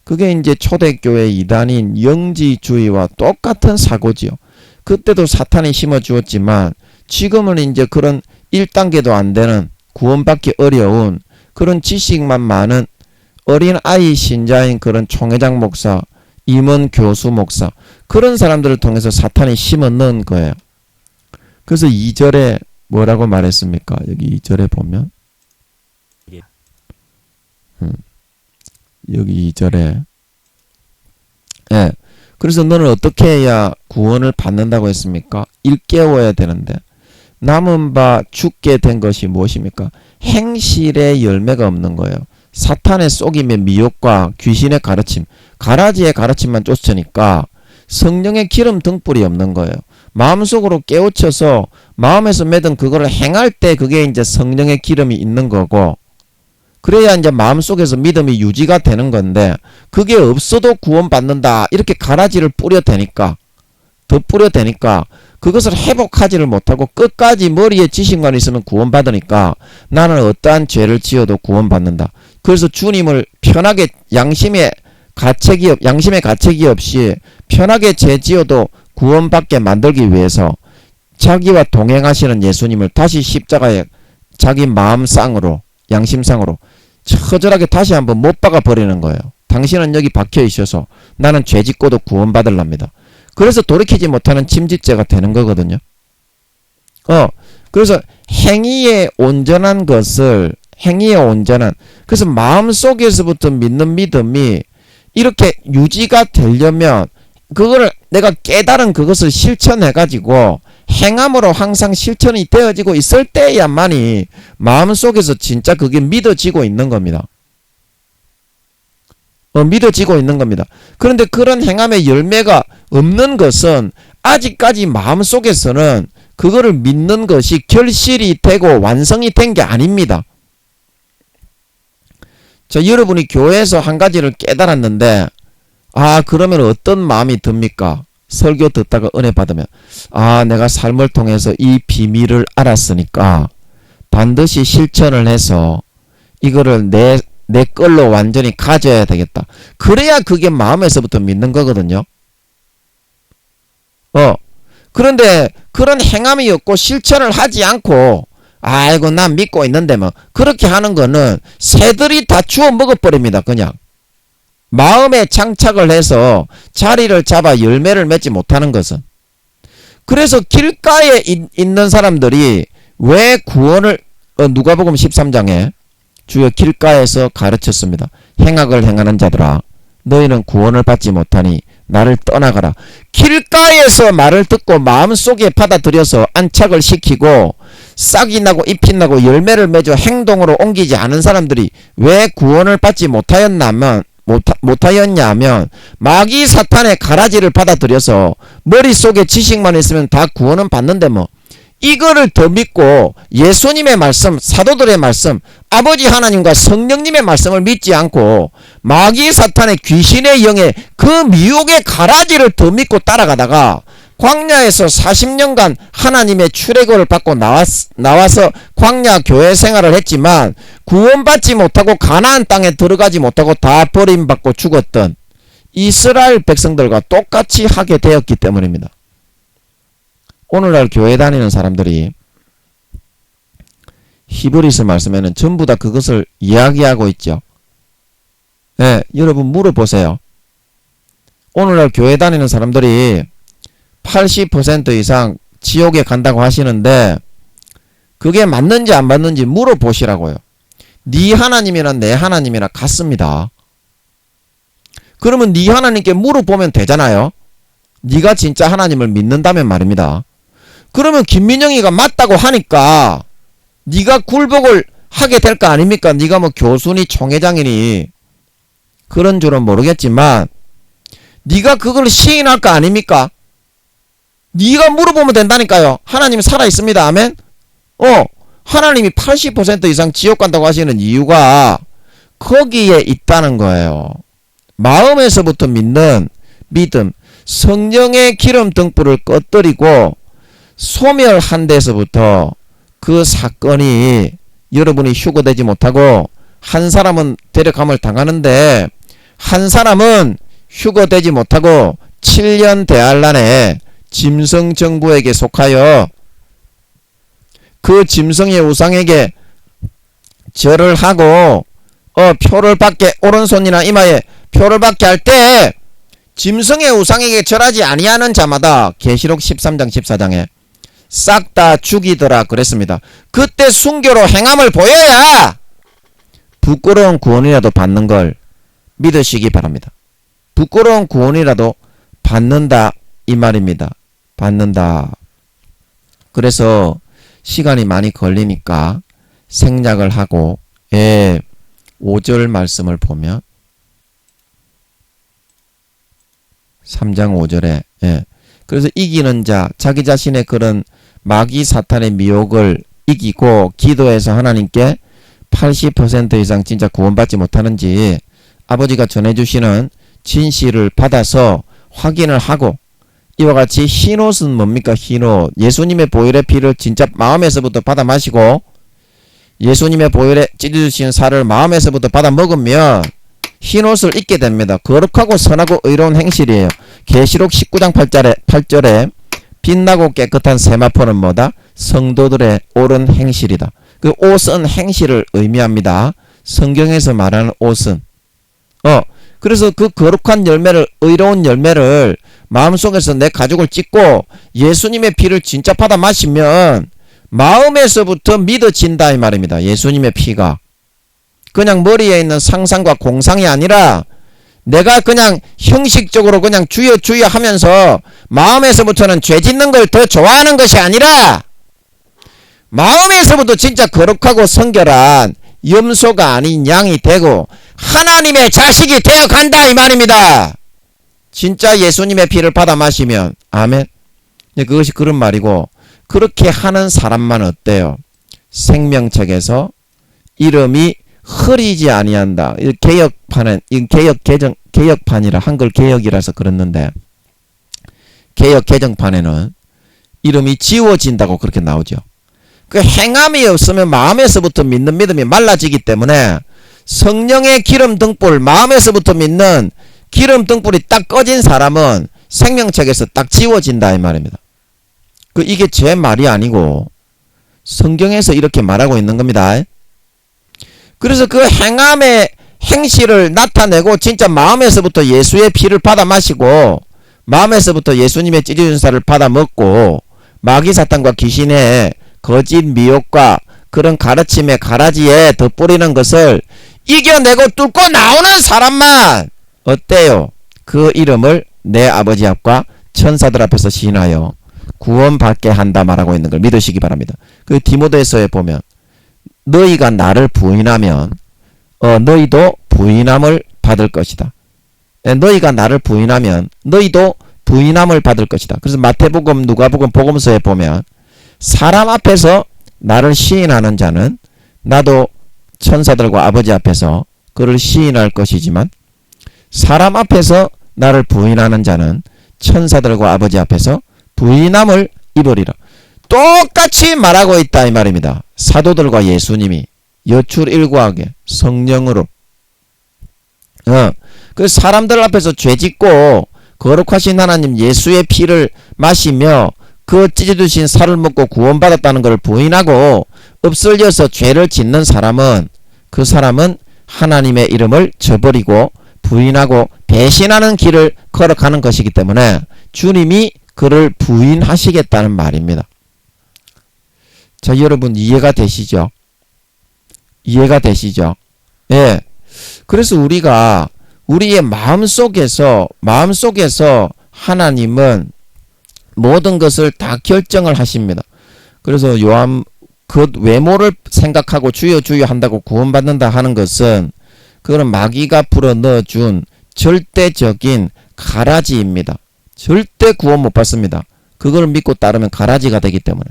그게 이제 초대교회 이단인 영지주의와 똑같은 사고지요. 그때도 사탄이 심어주었지만 지금은 이제 그런 1단계도 안 되는 구원받기 어려운 그런 지식만 많은 어린 아이 신자인 그런 총회장 목사, 임원 교수 목사 그런 사람들을 통해서 사탄이 심어 넣은 거예요. 그래서 2절에 뭐라고 말했습니까? 여기 2절에 보면 여기 2절에 예. 그래서 너는 어떻게 해야 구원을 받는다고 했습니까? 일깨워야 되는데 남은 바 죽게 된 것이 무엇입니까? 행실의 열매가 없는 거예요. 사탄의 속임의 미혹과 귀신의 가르침, 가라지의 가르침만 쫓으니까 성령의 기름 등불이 없는 거예요. 마음속으로 깨우쳐서 마음에서 맺은 그거를 행할 때 그게 이제 성령의 기름이 있는 거고 그래야 이제 마음속에서 믿음이 유지가 되는 건데 그게 없어도 구원받는다 이렇게 가라지를 뿌려대니까 더 뿌려대니까 그것을 회복하지를 못하고 끝까지 머리에 지식만 있으면 구원받으니까 나는 어떠한 죄를 지어도 구원받는다. 그래서 주님을 편하게 양심의 가책이 없이 편하게 죄 지어도 구원받게 만들기 위해서 자기와 동행하시는 예수님을 다시 십자가에 자기 마음상으로 양심상으로 처절하게 다시 한번 못 박아 버리는 거예요. 당신은 여기 박혀 있어서 나는 죄 짓고도 구원받으랍니다. 그래서 돌이키지 못하는 침짓죄가 되는 거거든요. 그래서 행위에 온전한 그래서 마음속에서부터 믿는 믿음이 이렇게 유지가 되려면 그거를 내가 깨달은 그것을 실천해가지고 행함으로 항상 실천이 되어지고 있을 때야만이 마음속에서 진짜 그게 믿어지고 있는 겁니다. 믿어지고 있는 겁니다. 그런데 그런 행함의 열매가 없는 것은 아직까지 마음속에서는 그거를 믿는 것이 결실이 되고 완성이 된 게 아닙니다. 자, 여러분이 교회에서 한 가지를 깨달았는데 그러면 어떤 마음이 듭니까? 설교 듣다가 은혜 받으면 내가 삶을 통해서 이 비밀을 알았으니까 반드시 실천을 해서 이거를 내 걸로 완전히 가져야 되겠다. 그래야 그게 마음에서부터 믿는 거거든요. 그런데 그런 행함이 없고 실천을 하지 않고 아이고 난 믿고 있는데 뭐 그렇게 하는 거는 새들이 다 주워 먹어버립니다. 그냥 마음에 장착을 해서 자리를 잡아 열매를 맺지 못하는 것은. 그래서 길가에 있는 사람들이 왜 구원을 누가복음 13장에 주여 길가에서 가르쳤습니다. 행악을 행하는 자들아 너희는 구원을 받지 못하니 나를 떠나가라. 길가에서 말을 듣고 마음속에 받아들여서 안착을 시키고 싹이 나고 잎이 나고 열매를 맺어 행동으로 옮기지 않은 사람들이 왜 구원을 받지 못하였냐면 마귀 사탄의 가라지를 받아들여서 머릿속에 지식만 있으면 다 구원은 받는데 뭐 이거를 더 믿고 예수님의 말씀, 사도들의 말씀, 아버지 하나님과 성령님의 말씀을 믿지 않고 마귀 사탄의 귀신의 영의 그 미혹의 가라지를 더 믿고 따라가다가 광야에서 40년간 하나님의 출애굽을 받고 나와서 광야 교회 생활을 했지만 구원받지 못하고 가나안 땅에 들어가지 못하고 다 버림받고 죽었던 이스라엘 백성들과 똑같이 하게 되었기 때문입니다. 오늘날 교회 다니는 사람들이 히브리서 말씀에는 전부 다 그것을 이야기하고 있죠. 네, 여러분 물어보세요. 오늘날 교회 다니는 사람들이 80% 이상 지옥에 간다고 하시는데 그게 맞는지 안 맞는지 물어보시라고요. 네 하나님이나 내 하나님이나 같습니다. 그러면 네 하나님께 물어보면 되잖아요. 네가 진짜 하나님을 믿는다면 말입니다. 그러면 김민영이가 맞다고 하니까 네가 굴복을 하게 될 거 아닙니까? 네가 뭐 교수니 총회장이니 그런 줄은 모르겠지만 네가 그걸 시인할 거 아닙니까? 네가 물어보면 된다니까요. 하나님 살아있습니다. 아멘? 하나님이 80% 이상 지옥 간다고 하시는 이유가 거기에 있다는 거예요. 마음에서부터 믿는 믿음, 성령의 기름 등불을 꺼뜨리고 소멸한 데서부터 그 사건이 여러분이 휴거되지 못하고 한 사람은 데려감을 당하는데 한 사람은 휴거되지 못하고 7년 대환란에 짐승정부에게 속하여 그 짐승의 우상에게 절을 하고 표를 받게 오른손이나 이마에 표를 받게 할 때 짐승의 우상에게 절하지 아니하는 자마다 계시록 13장 14장에 싹 다 죽이더라 그랬습니다. 그때 순교로 행함을 보여야 부끄러운 구원이라도 받는 걸 믿으시기 바랍니다. 부끄러운 구원이라도 받는다 이 말입니다. 받는다. 그래서 시간이 많이 걸리니까 생략을 하고 5절 말씀을 보면 3장 5절에 그래서 이기는 자 자기 자신의 그런 마귀 사탄의 미혹을 이기고 기도해서 하나님께 80% 이상 진짜 구원받지 못하는지 아버지가 전해주시는 진실을 받아서 확인을 하고 이와 같이 흰옷은 뭡니까? 흰옷. 예수님의 보혈의 피를 진짜 마음에서부터 받아 마시고 예수님의 보혈에 찢어주신 살을 마음에서부터 받아 먹으면 흰옷을 입게 됩니다. 거룩하고 선하고 의로운 행실이에요. 계시록 19장 8절에 빛나고 깨끗한 세마포는 뭐다? 성도들의 옳은 행실이다. 그 옷은 행실을 의미합니다. 성경에서 말하는 옷은 그래서 그 거룩한 열매를 의로운 열매를 마음속에서 내 가족을 찢고 예수님의 피를 진짜 받아 마시면 마음에서부터 믿어진다 이 말입니다. 예수님의 피가 그냥 머리에 있는 상상과 공상이 아니라 내가 그냥 형식적으로 그냥 주여 주여 하면서 마음에서부터는 죄 짓는 걸 더 좋아하는 것이 아니라 마음에서부터 진짜 거룩하고 성결한 염소가 아닌 양이 되고 하나님의 자식이 되어 간다 이 말입니다. 진짜 예수님의 피를 받아 마시면 아멘. 그것이 그런 말이고 그렇게 하는 사람만 어때요? 생명책에서 이름이 흐리지 아니한다. 개혁판은 개혁판이라 한글 개혁이라서 그랬는데 개혁 개정판에는 이름이 지워진다고 그렇게 나오죠. 그 행함이 없으면 마음에서부터 믿는 믿음이 말라지기 때문에 성령의 기름 등불 마음에서부터 믿는 기름 등불이 딱 꺼진 사람은 생명책에서 딱 지워진다 이 말입니다. 이게 제 말이 아니고 성경에서 이렇게 말하고 있는 겁니다. 그래서 그 행함의 행실을 나타내고 진짜 마음에서부터 예수의 피를 받아 마시고 마음에서부터 예수님의 찢어진 살을 받아 먹고 마귀 사탄과 귀신의 거짓 미혹과 그런 가르침의 가라지에 덧뿌리는 것을 이겨내고 뚫고 나오는 사람만 어때요? 그 이름을 내 아버지 앞과 천사들 앞에서 시인하여 구원받게 한다 말하고 있는 걸 믿으시기 바랍니다. 그 디모데서에 보면 너희가 나를 부인하면 너희도 부인함을 받을 것이다. 너희가 나를 부인하면 너희도 부인함을 받을 것이다. 그래서 마태복음, 누가복음, 복음서에 보면 사람 앞에서 나를 시인하는 자는 나도 천사들과 아버지 앞에서 그를 시인할 것이지만 사람 앞에서 나를 부인하는 자는 천사들과 아버지 앞에서 부인함을 입으리라. 똑같이 말하고 있다 이 말입니다. 사도들과 예수님이 여출일구하게 성령으로 그 사람들 앞에서 죄짓고 거룩하신 하나님 예수의 피를 마시며 그 찢어주신 살을 먹고 구원받았다는 것을 부인하고 엎설려서 죄를 짓는 사람은 그 사람은 하나님의 이름을 저버리고 부인하고 배신하는 길을 걸어가는 것이기 때문에 주님이 그를 부인하시겠다는 말입니다. 자, 여러분 이해가 되시죠? 이해가 되시죠? 예. 그래서 우리가 우리의 마음속에서 하나님은 모든 것을 다 결정을 하십니다. 그래서 요한 그 외모를 생각하고 주여 주여 한다고 구원받는다 하는 것은 그거는 마귀가 불어 넣어준 절대적인 가라지입니다. 절대 구원 못 받습니다. 그걸 믿고 따르면 가라지가 되기 때문에.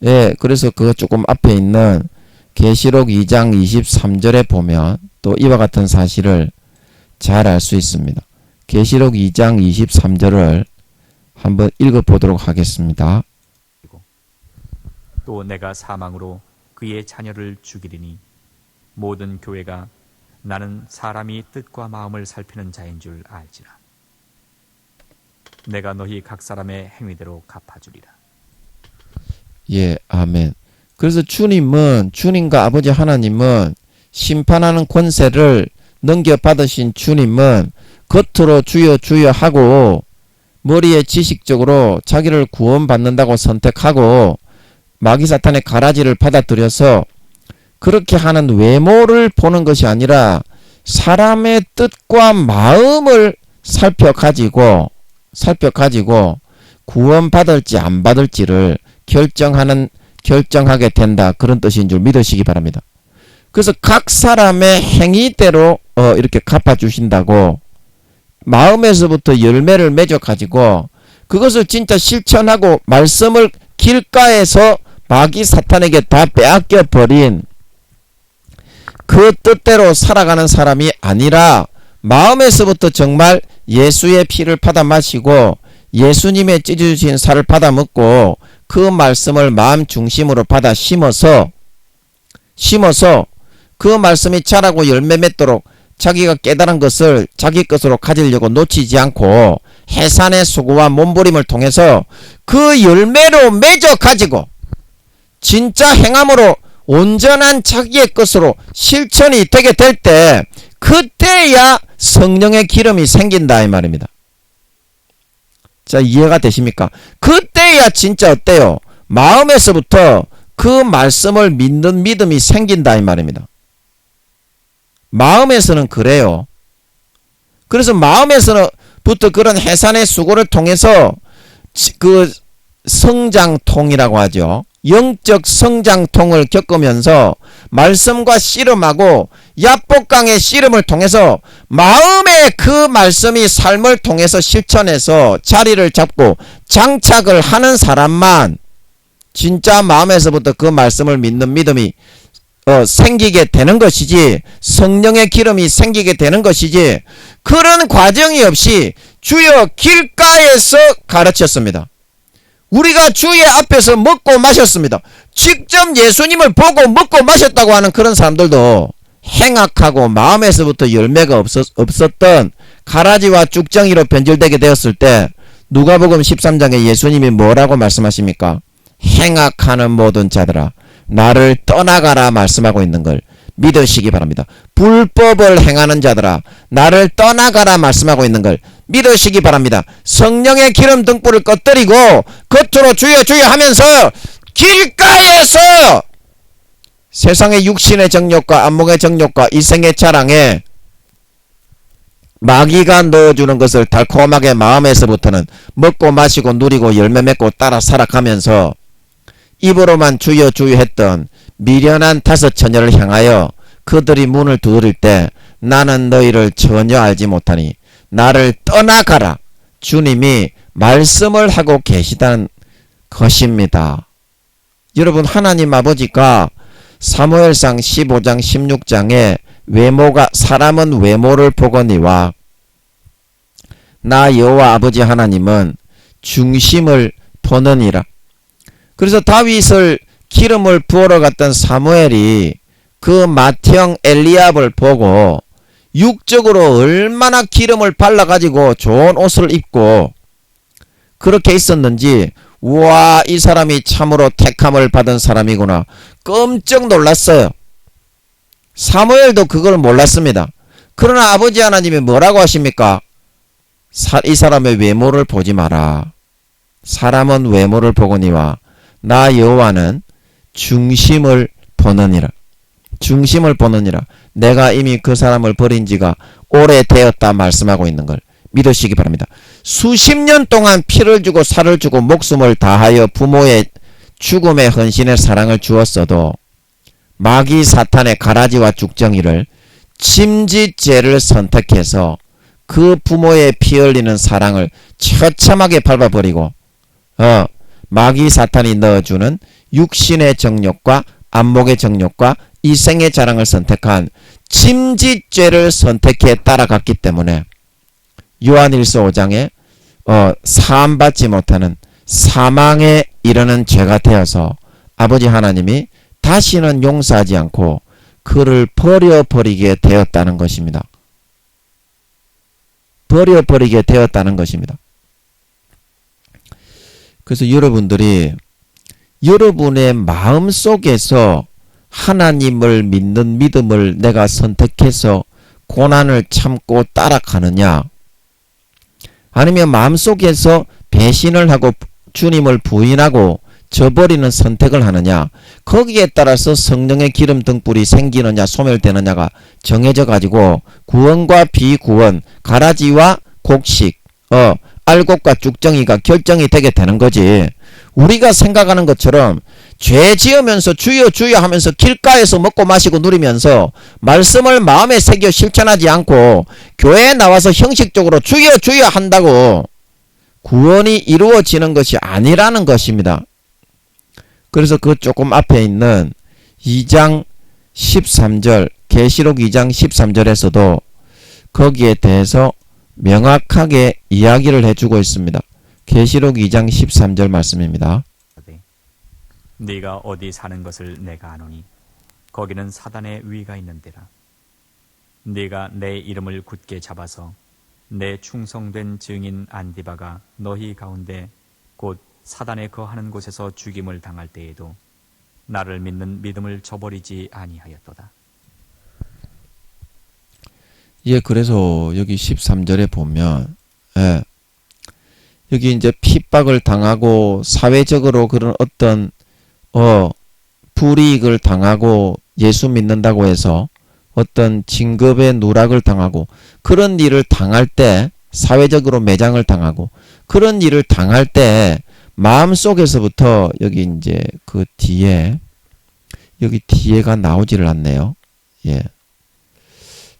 예, 그래서 그거 조금 앞에 있는 계시록 2장 23절에 보면 또 이와 같은 사실을 잘 알 수 있습니다. 계시록 2장 23절을 한번 읽어보도록 하겠습니다. 또 내가 사망으로 그의 자녀를 죽이리니 모든 교회가 나는 사람이 뜻과 마음을 살피는 자인 줄 알지라. 내가 너희 각 사람의 행위대로 갚아주리라. 예, 아멘. 그래서 주님과 아버지 하나님은 심판하는 권세를 넘겨받으신 주님은 겉으로 주여 주여 하고 머리에 지식적으로 자기를 구원받는다고 선택하고 마귀 사탄의 가라지를 받아들여서 그렇게 하는 외모를 보는 것이 아니라 사람의 뜻과 마음을 살펴가지고 구원받을지 안 받을지를 결정하게 된다. 그런 뜻인 줄 믿으시기 바랍니다. 그래서 각 사람의 행위대로 이렇게 갚아주신다고 마음에서부터 열매를 맺어가지고 그것을 진짜 실천하고 말씀을 길가에서 마귀 사탄에게 다 빼앗겨 버린 그 뜻대로 살아가는 사람이 아니라 마음에서부터 정말 예수의 피를 받아 마시고 예수님의 찢어주신 살을 받아 먹고 그 말씀을 마음 중심으로 받아 심어서 그 말씀이 자라고 열매 맺도록 자기가 깨달은 것을 자기 것으로 가지려고 놓치지 않고 해산의 수고와 몸부림을 통해서 그 열매로 맺어 가지고 진짜 행함으로 온전한 자기의 것으로 실천이 되게 될 때 그때야 성령의 기름이 생긴다 이 말입니다. 자, 이해가 되십니까? 그때야 진짜 어때요? 마음에서부터 그 말씀을 믿는 믿음이 생긴다 이 말입니다. 마음에서는 그래요. 그래서 마음에서부터 그런 해산의 수고를 통해서 그 성장통이라고 하죠. 영적 성장통을 겪으면서 말씀과 씨름하고 야복강의 씨름을 통해서 마음의 그 말씀이 삶을 통해서 실천해서 자리를 잡고 장착을 하는 사람만 진짜 마음에서부터 그 말씀을 믿는 믿음이 생기게 되는 것이지, 성령의 기름이 생기게 되는 것이지, 그런 과정이 없이 주여 길가에서 가르쳤습니다. 우리가 주의 앞에서 먹고 마셨습니다. 직접 예수님을 보고 먹고 마셨다고 하는 그런 사람들도 행악하고 마음에서부터 열매가 없었던 가라지와 쭉정이로 변질되게 되었을 때 누가복음 13장에 예수님이 뭐라고 말씀하십니까? 행악하는 모든 자들아 나를 떠나가라 말씀하고 있는 걸 믿으시기 바랍니다. 불법을 행하는 자들아 나를 떠나가라 말씀하고 있는 걸 믿으시기 바랍니다. 성령의 기름 등불을 꺼뜨리고 겉으로 주여 주여 하면서 길가에서 세상의 육신의 정욕과 안목의 정욕과 이생의 자랑에 마귀가 넣어주는 것을 달콤하게 마음에서부터는 먹고 마시고 누리고 열매 맺고 따라 살아가면서 입으로만 주여 주여 했던 미련한 다섯 처녀를 향하여 그들이 문을 두드릴 때 나는 너희를 전혀 알지 못하니 나를 떠나가라 주님이 말씀을 하고 계시다는 것입니다. 여러분 하나님 아버지가 사무엘상 15장 16장에 외모가 사람은 외모를 보거니와 나 여호와 아버지 하나님은 중심을 보느니라. 그래서 다윗을 기름을 부으러 갔던 사무엘이 그 맏형 엘리압을 보고 육적으로 얼마나 기름을 발라가지고 좋은 옷을 입고 그렇게 있었는지 우와 이 사람이 참으로 택함을 받은 사람이구나 깜짝 놀랐어요. 사무엘도 그걸 몰랐습니다. 그러나 아버지 하나님이 뭐라고 하십니까? 이 사람의 외모를 보지 마라. 사람은 외모를 보거니와 나 여호와는 중심을 보느니라. 중심을 보느니라. 내가 이미 그 사람을 버린 지가 오래되었다 말씀하고 있는 걸 믿으시기 바랍니다. 수십 년 동안 피를 주고 살을 주고 목숨을 다하여 부모의 죽음의 헌신의 사랑을 주었어도 마귀 사탄의 가라지와 죽정이를 침짓죄를 선택해서 그 부모의 피 흘리는 사랑을 처참하게 밟아버리고 마귀 사탄이 넣어주는 육신의 정욕과 안목의 정욕과 이생의 자랑을 선택한 침짓죄를 선택해 따라갔기 때문에 요한일서 5장에 사함받지 못하는 사망에 이르는 죄가 되어서 아버지 하나님이 다시는 용서하지 않고 그를 버려버리게 되었다는 것입니다. 버려버리게 되었다는 것입니다. 그래서 여러분들이 여러분의 마음속에서 하나님을 믿는 믿음을 내가 선택해서 고난을 참고 따라가느냐, 아니면 마음속에서 배신을 하고 주님을 부인하고 저버리는 선택을 하느냐, 거기에 따라서 성령의 기름 등불이 생기느냐 소멸되느냐가 정해져 가지고 구원과 비구원, 가라지와 곡식, 알곡과 죽정이가 결정이 되게 되는 거지. 우리가 생각하는 것처럼 죄 지으면서 주여 주여 하면서 길가에서 먹고 마시고 누리면서 말씀을 마음에 새겨 실천하지 않고 교회에 나와서 형식적으로 주여 주여 한다고 구원이 이루어지는 것이 아니라는 것입니다. 그래서 그 조금 앞에 있는 2장 13절 계시록 2장 13절에서도 거기에 대해서 명확하게 이야기를 해주고 있습니다. 계시록 2장 13절 말씀입니다. 네가 어디 사는 것을 내가 아노니 거기는 사단의 위가 있는 데라. 네가 내 이름을 굳게 잡아서 내 충성된 증인 안디바가 너희 가운데 곧 사단에 거하는 곳에서 죽임을 당할 때에도 나를 믿는 믿음을 저버리지 아니하였도다. 예, 그래서 여기 13절에 보면 여기 이제 핍박을 당하고 사회적으로 그런 어떤 불이익을 당하고 예수 믿는다고 해서 어떤 진급의 누락을 당하고 그런 일을 당할 때, 사회적으로 매장을 당하고 그런 일을 당할 때 마음속에서부터 여기 이제 그 뒤에 여기 뒤에가 나오지를 않네요. 예.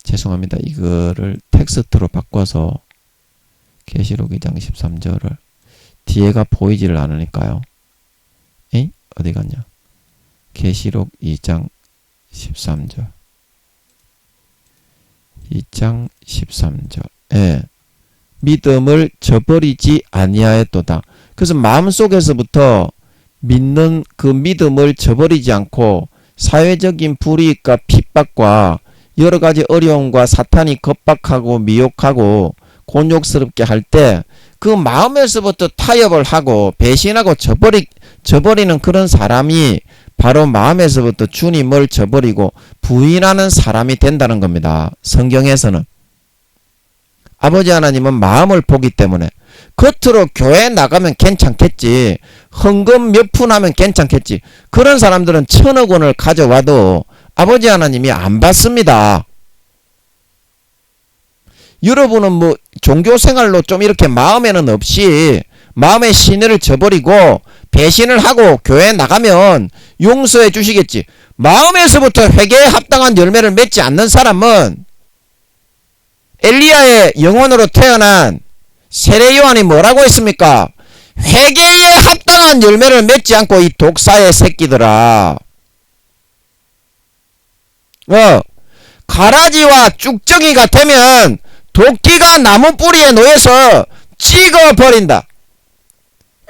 죄송합니다. 이거를 텍스트로 바꿔서 계시록 2장 13절을 뒤에가 보이지를 않으니까요. 에이? 어디 갔냐? 계시록 2장 13절 2장 13절 예. 믿음을 저버리지 아니하였도다. 그래서 마음속에서부터 믿는 그 믿음을 저버리지 않고 사회적인 불이익과 핍박과 여러가지 어려움과 사탄이 겁박하고 미혹하고 곤욕스럽게 할 때 그 마음에서부터 타협을 하고 배신하고 저버리는 그런 사람이 바로 마음에서부터 주님을 저버리고 부인하는 사람이 된다는 겁니다. 성경에서는. 아버지 하나님은 마음을 보기 때문에 겉으로 교회 나가면 괜찮겠지. 헌금 몇 푼 하면 괜찮겠지. 그런 사람들은 1,000억 원을 가져와도 아버지 하나님이 안 받습니다. 여러분은 뭐 종교생활로 좀 이렇게 마음에는 없이 마음의 신뢰를 저버리고 배신을 하고 교회에 나가면 용서해 주시겠지. 마음에서부터 회개에 합당한 열매를 맺지 않는 사람은 엘리야의 영혼으로 태어난 세례 요한이 뭐라고 했습니까? 회개에 합당한 열매를 맺지 않고 이 독사의 새끼들아. 가라지와 쭉정이가 되면 도끼가 나무 뿌리에 놓여서 찍어버린다.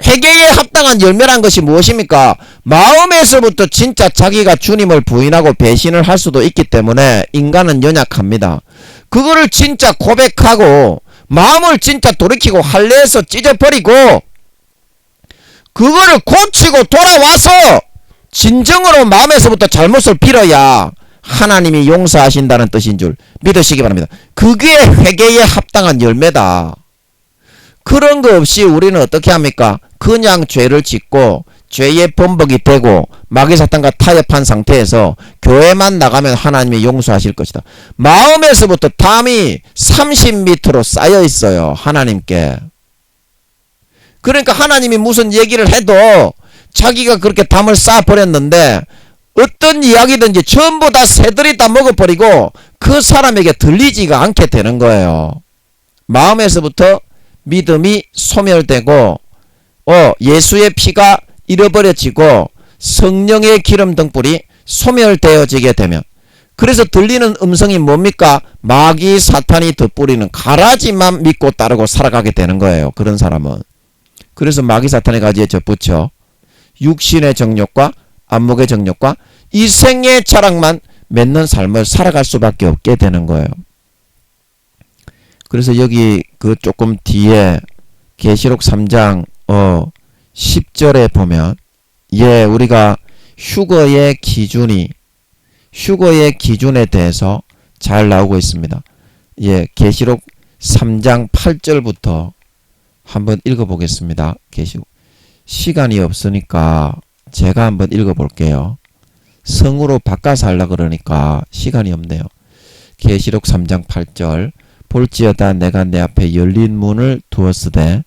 회개에 합당한 열매란 것이 무엇입니까? 마음에서부터 진짜 자기가 주님을 부인하고 배신을 할 수도 있기 때문에 인간은 연약합니다. 그거를 진짜 고백하고 마음을 진짜 돌이키고 할례에서 찢어버리고 그거를 고치고 돌아와서 진정으로 마음에서부터 잘못을 빌어야 하나님이 용서하신다는 뜻인 줄 믿으시기 바랍니다. 그게 회개에 합당한 열매다. 그런 거 없이 우리는 어떻게 합니까? 그냥 죄를 짓고 죄의 범벅이 되고 마귀사탄과 타협한 상태에서 교회만 나가면 하나님이 용서하실 것이다. 마음에서부터 담이 30m로 쌓여 있어요. 하나님께. 그러니까 하나님이 무슨 얘기를 해도 자기가 그렇게 담을 쌓아버렸는데 어떤 이야기든지 전부 다 새들이 다 먹어버리고 그 사람에게 들리지가 않게 되는 거예요. 마음에서부터 믿음이 소멸되고 예수의 피가 잃어버려지고 성령의 기름 등불이 소멸되어지게 되면, 그래서 들리는 음성이 뭡니까? 마귀 사탄이 덧뿌리는 가라지만 믿고 따르고 살아가게 되는 거예요. 그런 사람은. 그래서 마귀 사탄의 가지에 젖붙여 육신의 정욕과 안목의 정욕과 이생의 자랑만 맺는 삶을 살아갈 수밖에 없게 되는 거예요. 그래서 여기 그 조금 뒤에 계시록 3장 10절에 보면 우리가 휴거의 기준에 대해서 잘 나오고 있습니다. 계시록 3장 8절부터 한번 읽어보겠습니다. 계시록. 시간이 없으니까 제가 한번 읽어볼게요. 성으로 바꿔서 하려고 그러니까 시간이 없네요. 계시록 3장 8절. 볼지어다 내가 내 앞에 열린 문을 두었으되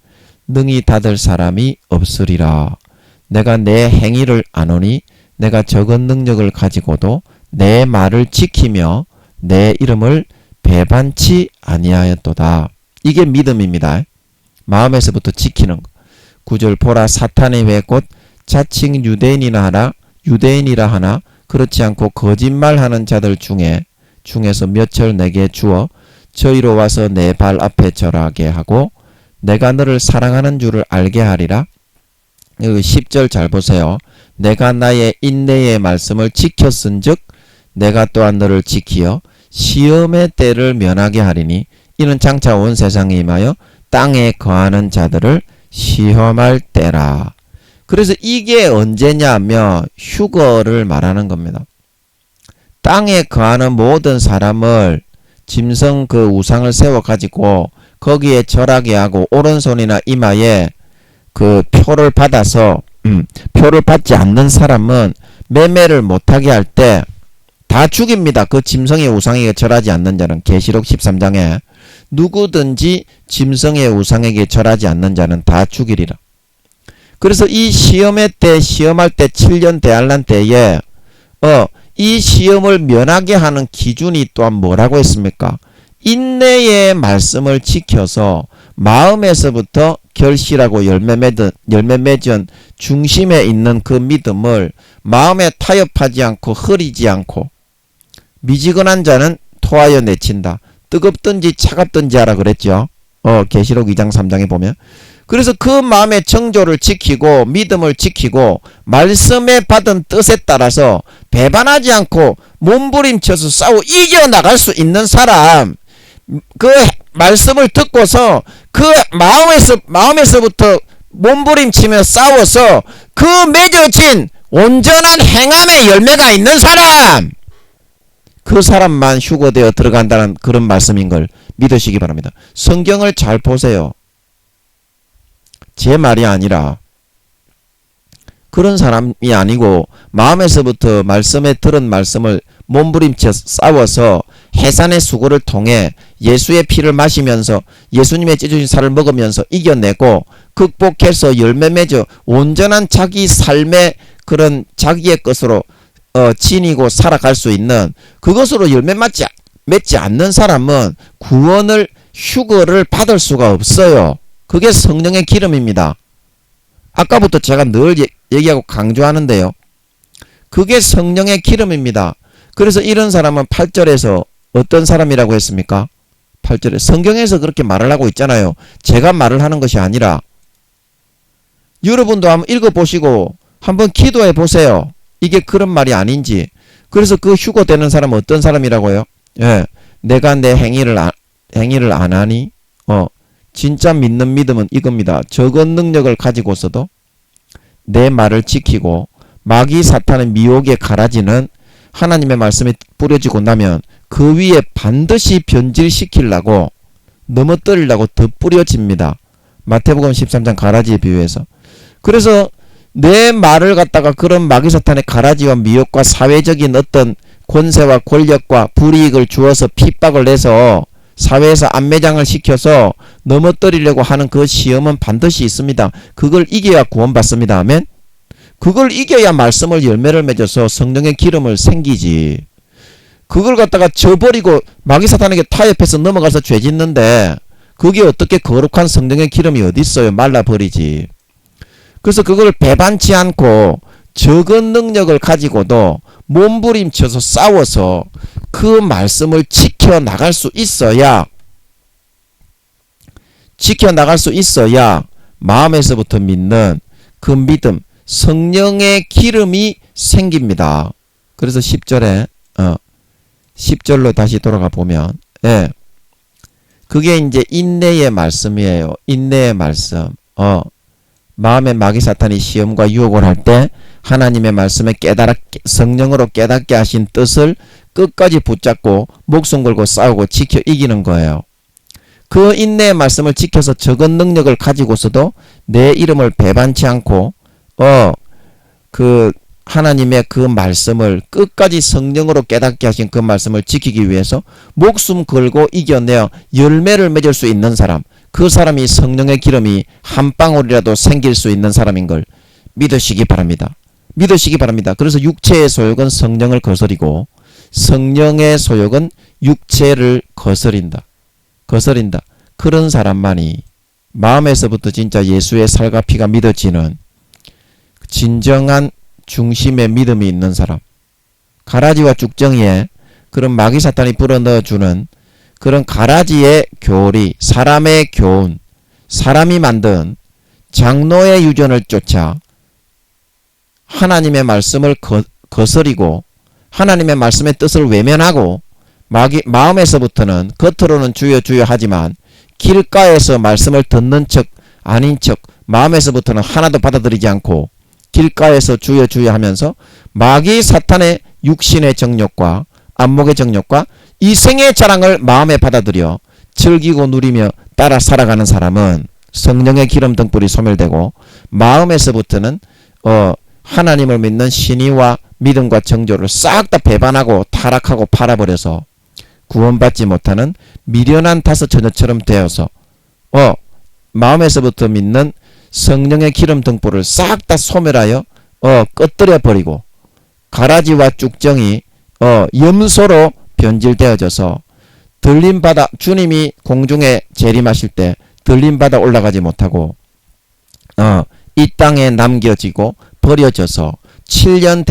능히 닫을 사람이 없으리라. 내가 내 행위를 아노니 내가 적은 능력을 가지고도 내 말을 지키며 내 이름을 배반치 아니하였도다. 이게 믿음입니다. 마음에서부터 지키는 거. 9절 보라 사탄의 회 곧 자칭 유대인이라 하나 그렇지 않고 거짓말하는 자들 중에서 몇철 내게 주어 저희로 와서 내 발 앞에 절하게 하고 내가 너를 사랑하는 줄을 알게 하리라. 여기 10절 잘 보세요. 내가 나의 인내의 말씀을 지켰은즉 내가 또한 너를 지키어 시험의 때를 면하게 하리니 이는 장차 온 세상에 임하여 땅에 거하는 자들을 시험할 때라. 그래서 이게 언제냐면 휴거를 말하는 겁니다. 땅에 거하는 모든 사람을 짐승 그 우상을 세워가지고 거기에 절하게 하고 오른손이나 이마에 그 표를 받아서 표를 받지 않는 사람은 매매를 못하게 할 때 다 죽입니다. 그 짐승의 우상에게 절하지 않는 자는. 계시록 13장에 누구든지 짐승의 우상에게 절하지 않는 자는 다 죽이리라. 그래서 이 시험의 때, 시험할 때 7년 대환란 때에 이 시험을 면하게 하는 기준이 또한 뭐라고 했습니까? 인내의 말씀을 지켜서 마음에서부터 결실하고 열매 맺은 중심에 있는 그 믿음을 마음에 타협하지 않고 흐리지 않고, 미지근한 자는 토하여 내친다. 뜨겁든지 차갑든지 하라 그랬죠. 계시록 2장 3장에 보면. 그래서 그 마음의 정조를 지키고 믿음을 지키고 말씀에 받은 뜻에 따라서 배반하지 않고 몸부림쳐서 싸워 이겨나갈 수 있는 사람, 그 말씀을 듣고서 그 마음에서부터 몸부림치며 싸워서 그 맺어진 온전한 행함의 열매가 있는 사람, 그 사람만 휴거되어 들어간다는 그런 말씀인 걸 믿으시기 바랍니다. 성경을 잘 보세요. 제 말이 아니라 그런 사람이 아니고 마음에서부터 말씀에 들은 말씀을 몸부림쳐 싸워서 해산의 수고를 통해 예수의 피를 마시면서 예수님의 찢어진 살을 먹으면서 이겨내고 극복해서 열매 맺어 온전한 자기 삶의 그런 자기의 것으로 지니고 살아갈 수 있는 그것으로 열매 맺지 않는 사람은 구원을 휴거를 받을 수가 없어요. 그게 성령의 기름입니다. 아까부터 제가 늘 얘기하고 강조하는데요. 그게 성령의 기름입니다. 그래서 이런 사람은 8절에서 어떤 사람이라고 했습니까? 8절에 성경에서 그렇게 말을 하고 있잖아요. 제가 말을 하는 것이 아니라 여러분도 한번 읽어보시고 한번 기도해 보세요. 이게 그런 말이 아닌지. 그래서 그 휴거되는 사람은 어떤 사람이라고요? 예, 내가 내 행위를 안 하니 진짜 믿는 믿음은 이겁니다. 적은 능력을 가지고서도 내 말을 지키고 마귀 사탄의 미혹에 가라지는 하나님의 말씀이 뿌려지고 나면 그 위에 반드시 변질시키려고 넘어뜨리려고 더 뿌려집니다. 마태복음 13장 가라지에 비유해서. 그래서 내 말을 갖다가 그런 마귀 사탄의 가라지와 미혹과 사회적인 어떤 권세와 권력과 불이익을 주어서 핍박을 내서 사회에서 안매장을 시켜서 넘어뜨리려고 하는 그 시험은 반드시 있습니다. 그걸 이겨야 구원받습니다. 아멘. 그걸 이겨야 말씀을 열매를 맺어서 성령의 기름을 생기지. 그걸 갖다가 저버리고 마귀 사탄에게 타협해서 넘어가서 죄 짓는데 그게 어떻게 거룩한 성령의 기름이 어디 있어요. 말라버리지. 그래서 그걸 배반치 않고 적은 능력을 가지고도 몸부림쳐서 싸워서 그 말씀을 지켜나갈 수 있어야 마음에서부터 믿는 그 믿음, 성령의 기름이 생깁니다. 그래서 10절에 10절로 다시 돌아가 보면 그게 이제 인내의 말씀이에요. 인내의 말씀. 마음에 마귀 사탄이 시험과 유혹을 할 때 하나님의 말씀에 성령으로 깨닫게 하신 뜻을 끝까지 붙잡고 목숨 걸고 싸우고 지켜 이기는 거예요. 그 인내의 말씀을 지켜서 적은 능력을 가지고서도 내 이름을 배반치 않고 그 하나님의 그 말씀을 끝까지 성령으로 깨닫게 하신 그 말씀을 지키기 위해서 목숨 걸고 이겨내어 열매를 맺을 수 있는 사람, 그 사람이 성령의 기름이 한 방울이라도 생길 수 있는 사람인 걸 믿으시기 바랍니다. 믿으시기 바랍니다. 그래서 육체의 소욕은 성령을 거스리고 성령의 소욕은 육체를 거스린다. 그런 사람만이 마음에서부터 진짜 예수의 살과 피가 믿어지는 진정한 중심의 믿음이 있는 사람, 가라지와 쭉정이에 그런 마귀 사탄이 불어넣어주는 그런 가라지의 교리, 사람의 교훈, 사람이 만든 장로의 유전을 쫓아 하나님의 말씀을 거스리고 하나님의 말씀의 뜻을 외면하고 마음에서부터는 겉으로는 주여 주여 하지만 길가에서 말씀을 듣는 척 아닌 척 마음에서부터는 하나도 받아들이지 않고 길가에서 주여 주여 하면서 마귀 사탄의 육신의 정욕과 안목의 정욕과 이생의 자랑을 마음에 받아들여 즐기고 누리며 따라 살아가는 사람은 성령의 기름 등불이 소멸되고 마음에서부터는 하나님을 믿는 신의와 믿음과 정조를 싹 다 배반하고 타락하고 팔아버려서 구원받지 못하는 미련한 다섯 처녀처럼 되어서 마음에서부터 믿는 성령의 기름 등불을 싹 다 소멸하여 꺼뜨려 버리고 가라지와 쭉정이 염소로 변질되어져서 들림바다, 주님이 공중에 재림하실 때 들림바다 올라가지 못하고 이 땅에 남겨지고 버려져서 7년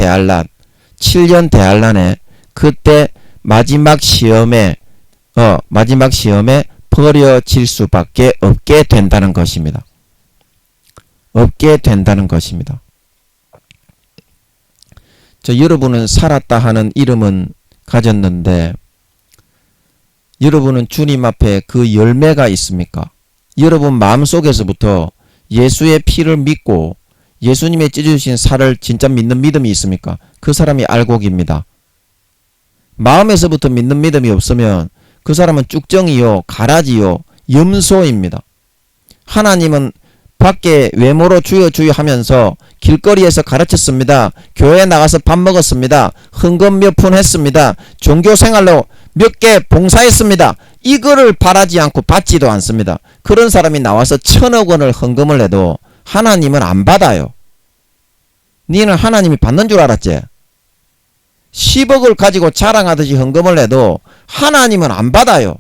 대환란에 그때 마지막 시험에 버려질 수밖에 없게 된다는 것입니다. 여러분은 살았다 하는 이름은 가졌는데 여러분은 주님 앞에 그 열매가 있습니까? 여러분 마음속에서부터 예수의 피를 믿고 예수님의 찢어주신 살을 진짜 믿는 믿음이 있습니까? 그 사람이 알곡입니다. 마음에서부터 믿는 믿음이 없으면 그 사람은 쭉정이요, 가라지요, 염소입니다. 하나님은 밖에 외모로 주여 주여 하면서 길거리에서 가르쳤습니다. 교회에 나가서 밥 먹었습니다. 헌금 몇 푼 했습니다. 종교생활로 몇 개 봉사했습니다. 이거를 바라지 않고 받지도 않습니다. 그런 사람이 나와서 1,000억 원을 헌금을 해도 하나님은 안 받아요. 니는 하나님이 받는 줄 알았지? 10억을 가지고 자랑하듯이 헌금을 해도 하나님은 안 받아요.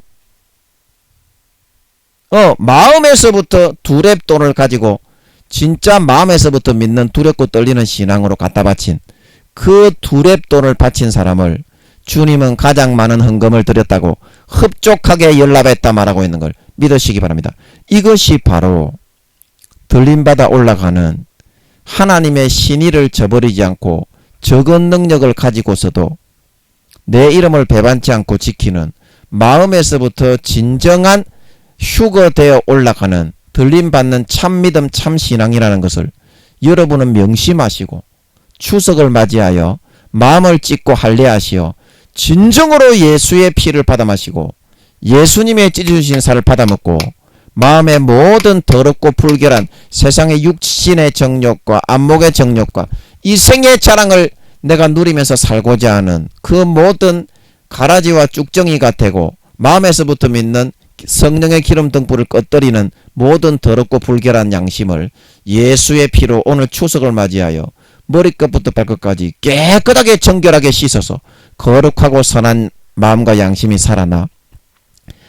마음에서부터 두렵돈을 가지고 진짜 마음에서부터 믿는 두렵고 떨리는 신앙으로 갖다 바친 그 두렵돈을 바친 사람을 주님은 가장 많은 헌금을 드렸다고 흡족하게 연락했다 말하고 있는 걸 믿으시기 바랍니다. 이것이 바로 들림받아 올라가는 하나님의 신의를 저버리지 않고 적은 능력을 가지고서도 내 이름을 배반치 않고 지키는 마음에서부터 진정한 휴거되어 올라가는 들림받는 참믿음 참신앙이라는 것을 여러분은 명심하시고 추석을 맞이하여 마음을 찢고 할례하시어 진정으로 예수의 피를 받아 마시고 예수님의 찢어주신 살을 받아 먹고 마음의 모든 더럽고 불결한 세상의 육신의 정욕과 안목의 정욕과 이 생의 자랑을 내가 누리면서 살고자 하는 그 모든 가라지와 쭉정이가 되고 마음에서부터 믿는 성령의 기름 등불을 꺼뜨리는 모든 더럽고 불결한 양심을 예수의 피로 오늘 추석을 맞이하여 머리끝부터 발끝까지 깨끗하게 정결하게 씻어서 거룩하고 선한 마음과 양심이 살아나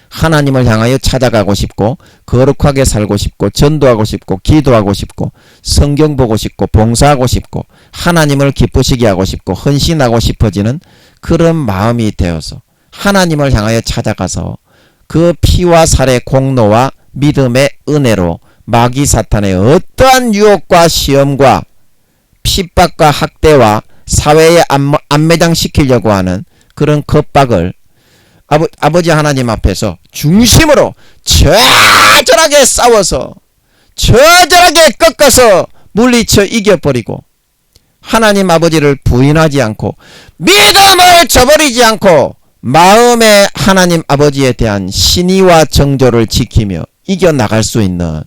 하나님을 향하여 찾아가고 싶고 거룩하게 살고 싶고 전도하고 싶고 기도하고 싶고 성경 보고 싶고 봉사하고 싶고 하나님을 기쁘시게 하고 싶고 헌신하고 싶어지는 그런 마음이 되어서 하나님을 향하여 찾아가서 그 피와 살의 공로와 믿음의 은혜로 마귀 사탄의 어떠한 유혹과 시험과 핍박과 학대와 사회에 안매장시키려고 하는 그런 겁박을 아버지 하나님 앞에서 중심으로 처절하게 싸워서 처절하게 꺾어서 물리쳐 이겨버리고 하나님 아버지를 부인하지 않고 믿음을 저버리지 않고 마음의 하나님 아버지에 대한 신의와 정조를 지키며 이겨나갈 수 있는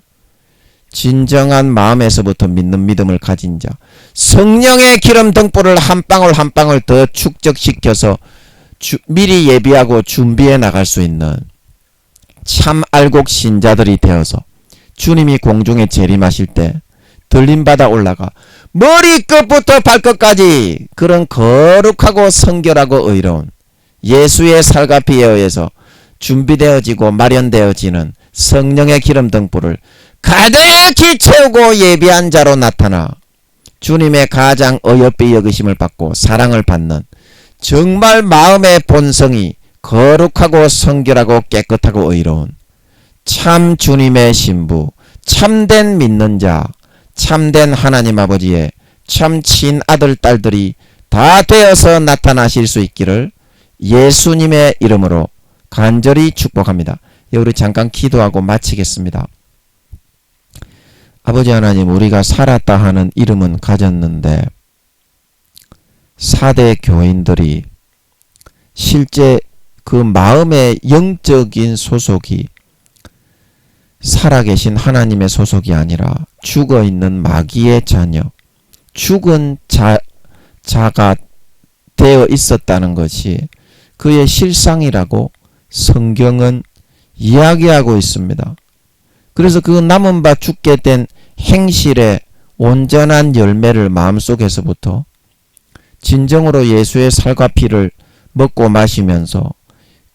진정한 마음에서부터 믿는 믿음을 가진 자, 성령의 기름 등불을 한 방울 한 방울 더 축적시켜서 미리 예비하고 준비해 나갈 수 있는 참 알곡 신자들이 되어서 주님이 공중에 재림하실 때 들림받아 올라가 머리끝부터 발끝까지 그런 거룩하고 성결하고 의로운 예수의 살과 피에 의해서 준비되어지고 마련되어지는 성령의 기름 등불을 가득히 채우고 예비한 자로 나타나 주님의 가장 어여삐 여기심을 받고 사랑을 받는 정말 마음의 본성이 거룩하고 성결하고 깨끗하고 의로운 참 주님의 신부, 참된 믿는 자, 참된 하나님 아버지의 참 친아들 딸들이 다 되어서 나타나실 수 있기를 예수님의 이름으로 간절히 축복합니다. 우리 잠깐 기도하고 마치겠습니다. 아버지 하나님, 우리가 살았다 하는 이름은 가졌는데 4대 교인들이 실제 그 마음의 영적인 소속이 살아계신 하나님의 소속이 아니라 죽어있는 마귀의 자녀, 죽은 자가 되어 있었다는 것이 그의 실상이라고 성경은 이야기하고 있습니다. 그래서 그 남은 바 죽게 된 행실의 온전한 열매를 마음속에서부터 진정으로 예수의 살과 피를 먹고 마시면서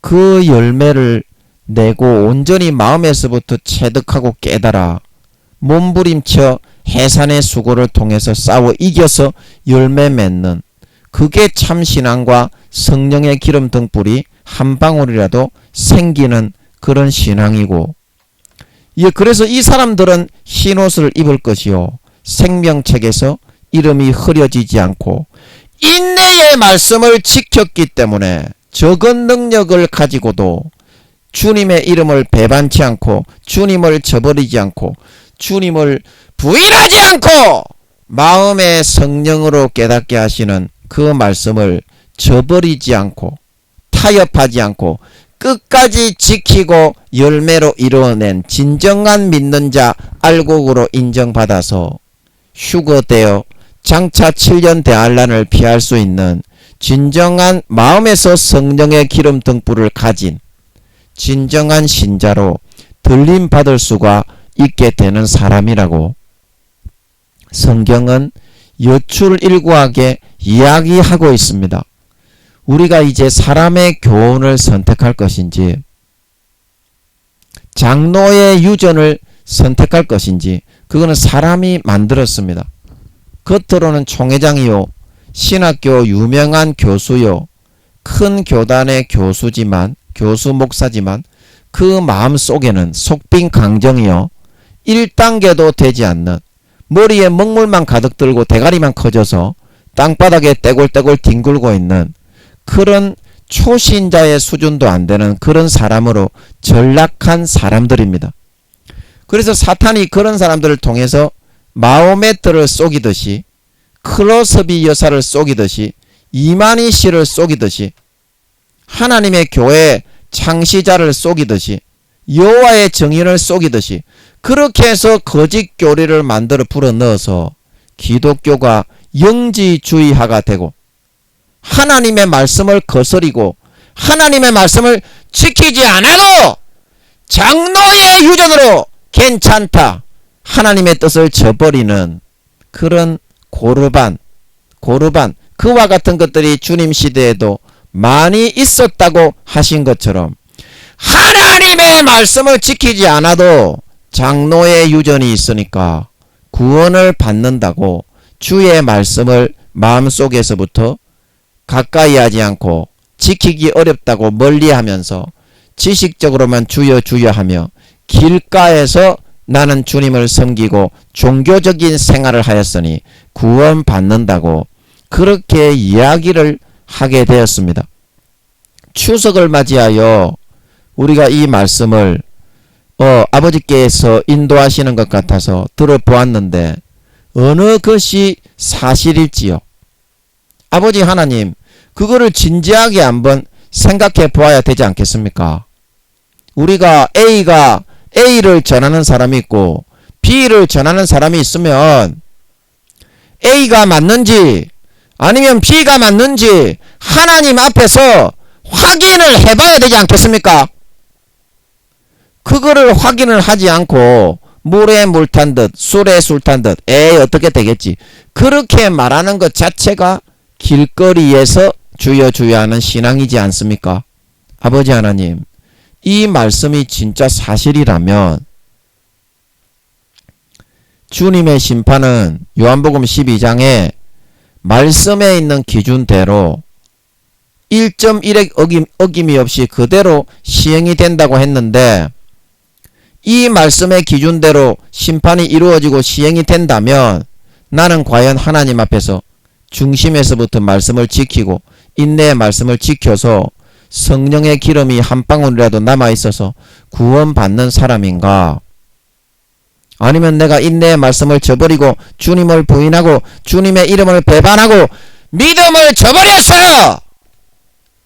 그 열매를 내고 온전히 마음에서부터 체득하고 깨달아 몸부림쳐 해산의 수고를 통해서 싸워 이겨서 열매 맺는 그게 참신앙과 성령의 기름 등불이 한 방울이라도 생기는 그런 신앙이고, 그래서 이 사람들은 흰옷을 입을 것이요 생명책에서 이름이 흐려지지 않고 인내의 말씀을 지켰기 때문에 적은 능력을 가지고도 주님의 이름을 배반치 않고 주님을 저버리지 않고 주님을 부인하지 않고 마음의 성령으로 깨닫게 하시는 그 말씀을 저버리지 않고 타협하지 않고 끝까지 지키고 열매로 이루어낸 진정한 믿는 자 알곡으로 인정받아서 휴거되어 장차 7년 대환란을 피할 수 있는 진정한 마음에서 성령의 기름 등불을 가진 진정한 신자로 들림 받을 수가 있게 되는 사람이라고 성경은 여출일구하게 이야기하고 있습니다. 우리가 이제 사람의 교훈을 선택할 것인지 장로의 유전을 선택할 것인지 그거는 사람이 만들었습니다. 겉으로는 총회장이요 신학교 유명한 교수요 큰 교단의 교수 목사지만 그 마음 속에는 속빈 강정이요 1단계도 되지 않는 머리에 먹물만 가득 들고 대가리만 커져서 땅바닥에 떼굴떼굴 뒹굴고 있는 그런 초신자의 수준도 안 되는 그런 사람으로 전락한 사람들입니다. 그래서 사탄이 그런 사람들을 통해서 마호메트를 속이듯이 클로스비 여사를 속이듯이 이만희 씨를 속이듯이 하나님의 교회 창시자를 속이듯이 여호와의 정인을 속이듯이 그렇게 해서 거짓 교리를 만들어 불어넣어서 기독교가 영지주의화가 되고 하나님의 말씀을 거스리고 하나님의 말씀을 지키지 않아도 장로의 유전으로 괜찮다 하나님의 뜻을 저버리는 그런 고르반 그와 같은 것들이 주님 시대에도 많이 있었다고 하신 것처럼 하나님의 말씀을 지키지 않아도 장로의 유전이 있으니까 구원을 받는다고 주의 말씀을 마음속에서부터 가까이 하지 않고 지키기 어렵다고 멀리하면서 지식적으로만 주여 주여 하며 길가에서 나는 주님을 섬기고 종교적인 생활을 하였으니 구원 받는다고 그렇게 이야기를 하게 되었습니다. 추석을 맞이하여 우리가 이 말씀을 아버지께서 인도하시는 것 같아서 들어보았는데 어느 것이 사실일지요. 아버지 하나님 그거를 진지하게 한번 생각해 보아야 되지 않겠습니까? 우리가 A가 A를 전하는 사람이 있고 B를 전하는 사람이 있으면 A가 맞는지 아니면 B가 맞는지 하나님 앞에서 확인을 해봐야 되지 않겠습니까? 그거를 확인을 하지 않고 물에 물 탄 듯 술에 술 탄 듯 어떻게 되겠지 그렇게 말하는 것 자체가 길거리에서 주여 주여 하는 신앙이지 않습니까? 아버지 하나님 이 말씀이 진짜 사실이라면 주님의 심판은 요한복음 12장에 말씀에 있는 기준대로 1.1의 어김이 없이 그대로 시행이 된다고 했는데 이 말씀의 기준대로 심판이 이루어지고 시행이 된다면 나는 과연 하나님 앞에서 중심에서부터 말씀을 지키고 인내의 말씀을 지켜서 성령의 기름이 한 방울이라도 남아있어서 구원받는 사람인가? 아니면 내가 인내의 말씀을 저버리고 주님을 부인하고 주님의 이름을 배반하고 믿음을 저버렸어!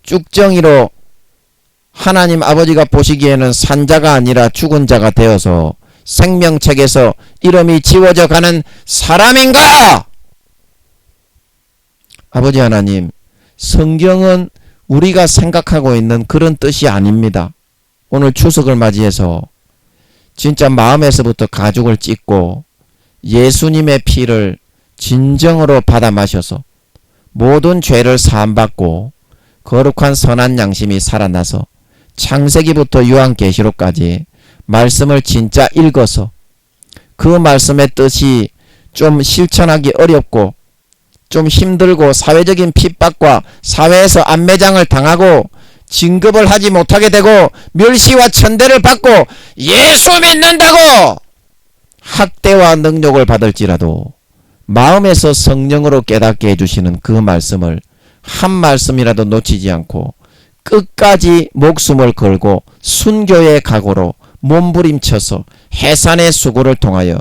쭉정이로 하나님 아버지가 보시기에는 산자가 아니라 죽은 자가 되어서 생명책에서 이름이 지워져 가는 사람인가? 아버지 하나님, 성경은 우리가 생각하고 있는 그런 뜻이 아닙니다. 오늘 추석을 맞이해서 진짜 마음에서부터 가죽을 찢고 예수님의 피를 진정으로 받아 마셔서 모든 죄를 사함받고 거룩한 선한 양심이 살아나서 창세기부터 요한계시록까지 말씀을 진짜 읽어서 그 말씀의 뜻이 좀 실천하기 어렵고 좀 힘들고 사회적인 핍박과 사회에서 안매장을 당하고 진급을 하지 못하게 되고 멸시와 천대를 받고 예수 믿는다고 학대와 능욕을 받을지라도 마음에서 성령으로 깨닫게 해주시는 그 말씀을 한 말씀이라도 놓치지 않고 끝까지 목숨을 걸고 순교의 각오로 몸부림쳐서 해산의 수고를 통하여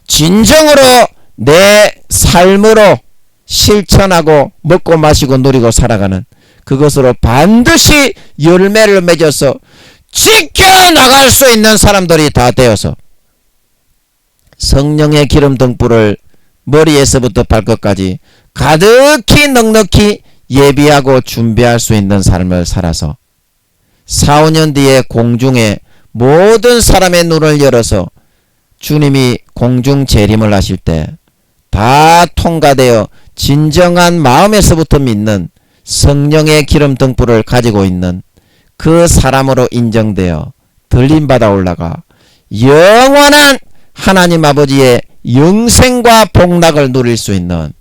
진정으로 내 삶으로 실천하고 먹고 마시고 누리고 살아가는 그것으로 반드시 열매를 맺어서 지켜나갈 수 있는 사람들이 다 되어서 성령의 기름 등불을 머리에서부터 발끝까지 가득히 넉넉히 예비하고 준비할 수 있는 삶을 살아서 4, 5년 뒤에 공중에 모든 사람의 눈을 열어서 주님이 공중 재림을 하실 때 다 통과되어 진정한 마음에서부터 믿는 성령의 기름 등불을 가지고 있는 그 사람으로 인정되어 들림받아 올라가 영원한 하나님 아버지의 영생과 복락을 누릴 수 있는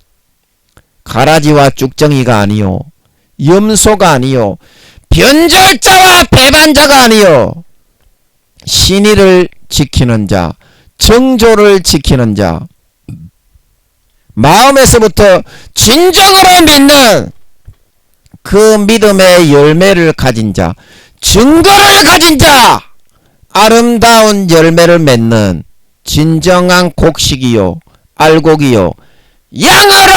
가라지와 쭉정이가 아니요 염소가 아니요 변절자와 배반자가 아니요 신의를 지키는 자, 정조를 지키는 자, 마음에서부터 진정으로 믿는 그 믿음의 열매를 가진 자, 증거를 가진 자, 아름다운 열매를 맺는 진정한 곡식이요 알곡이요 양으로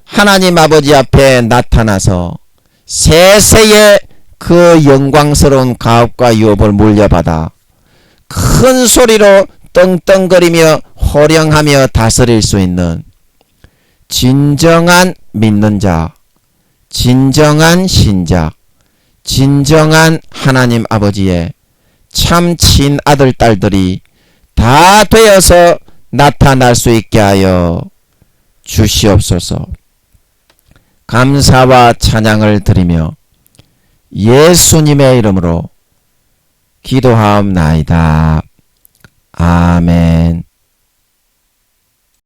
하나님 아버지 앞에 나타나서 세세의 그 영광스러운 가업과 유업을 물려받아 큰 소리로 떵떵거리며 호령하며 다스릴 수 있는 진정한 믿는 자, 진정한 신자, 진정한 하나님 아버지의 참 친아들 딸들이 다 되어서 나타날 수 있게 하여 주시옵소서. 감사와 찬양을 드리며 예수님의 이름으로 기도하옵나이다. 아멘.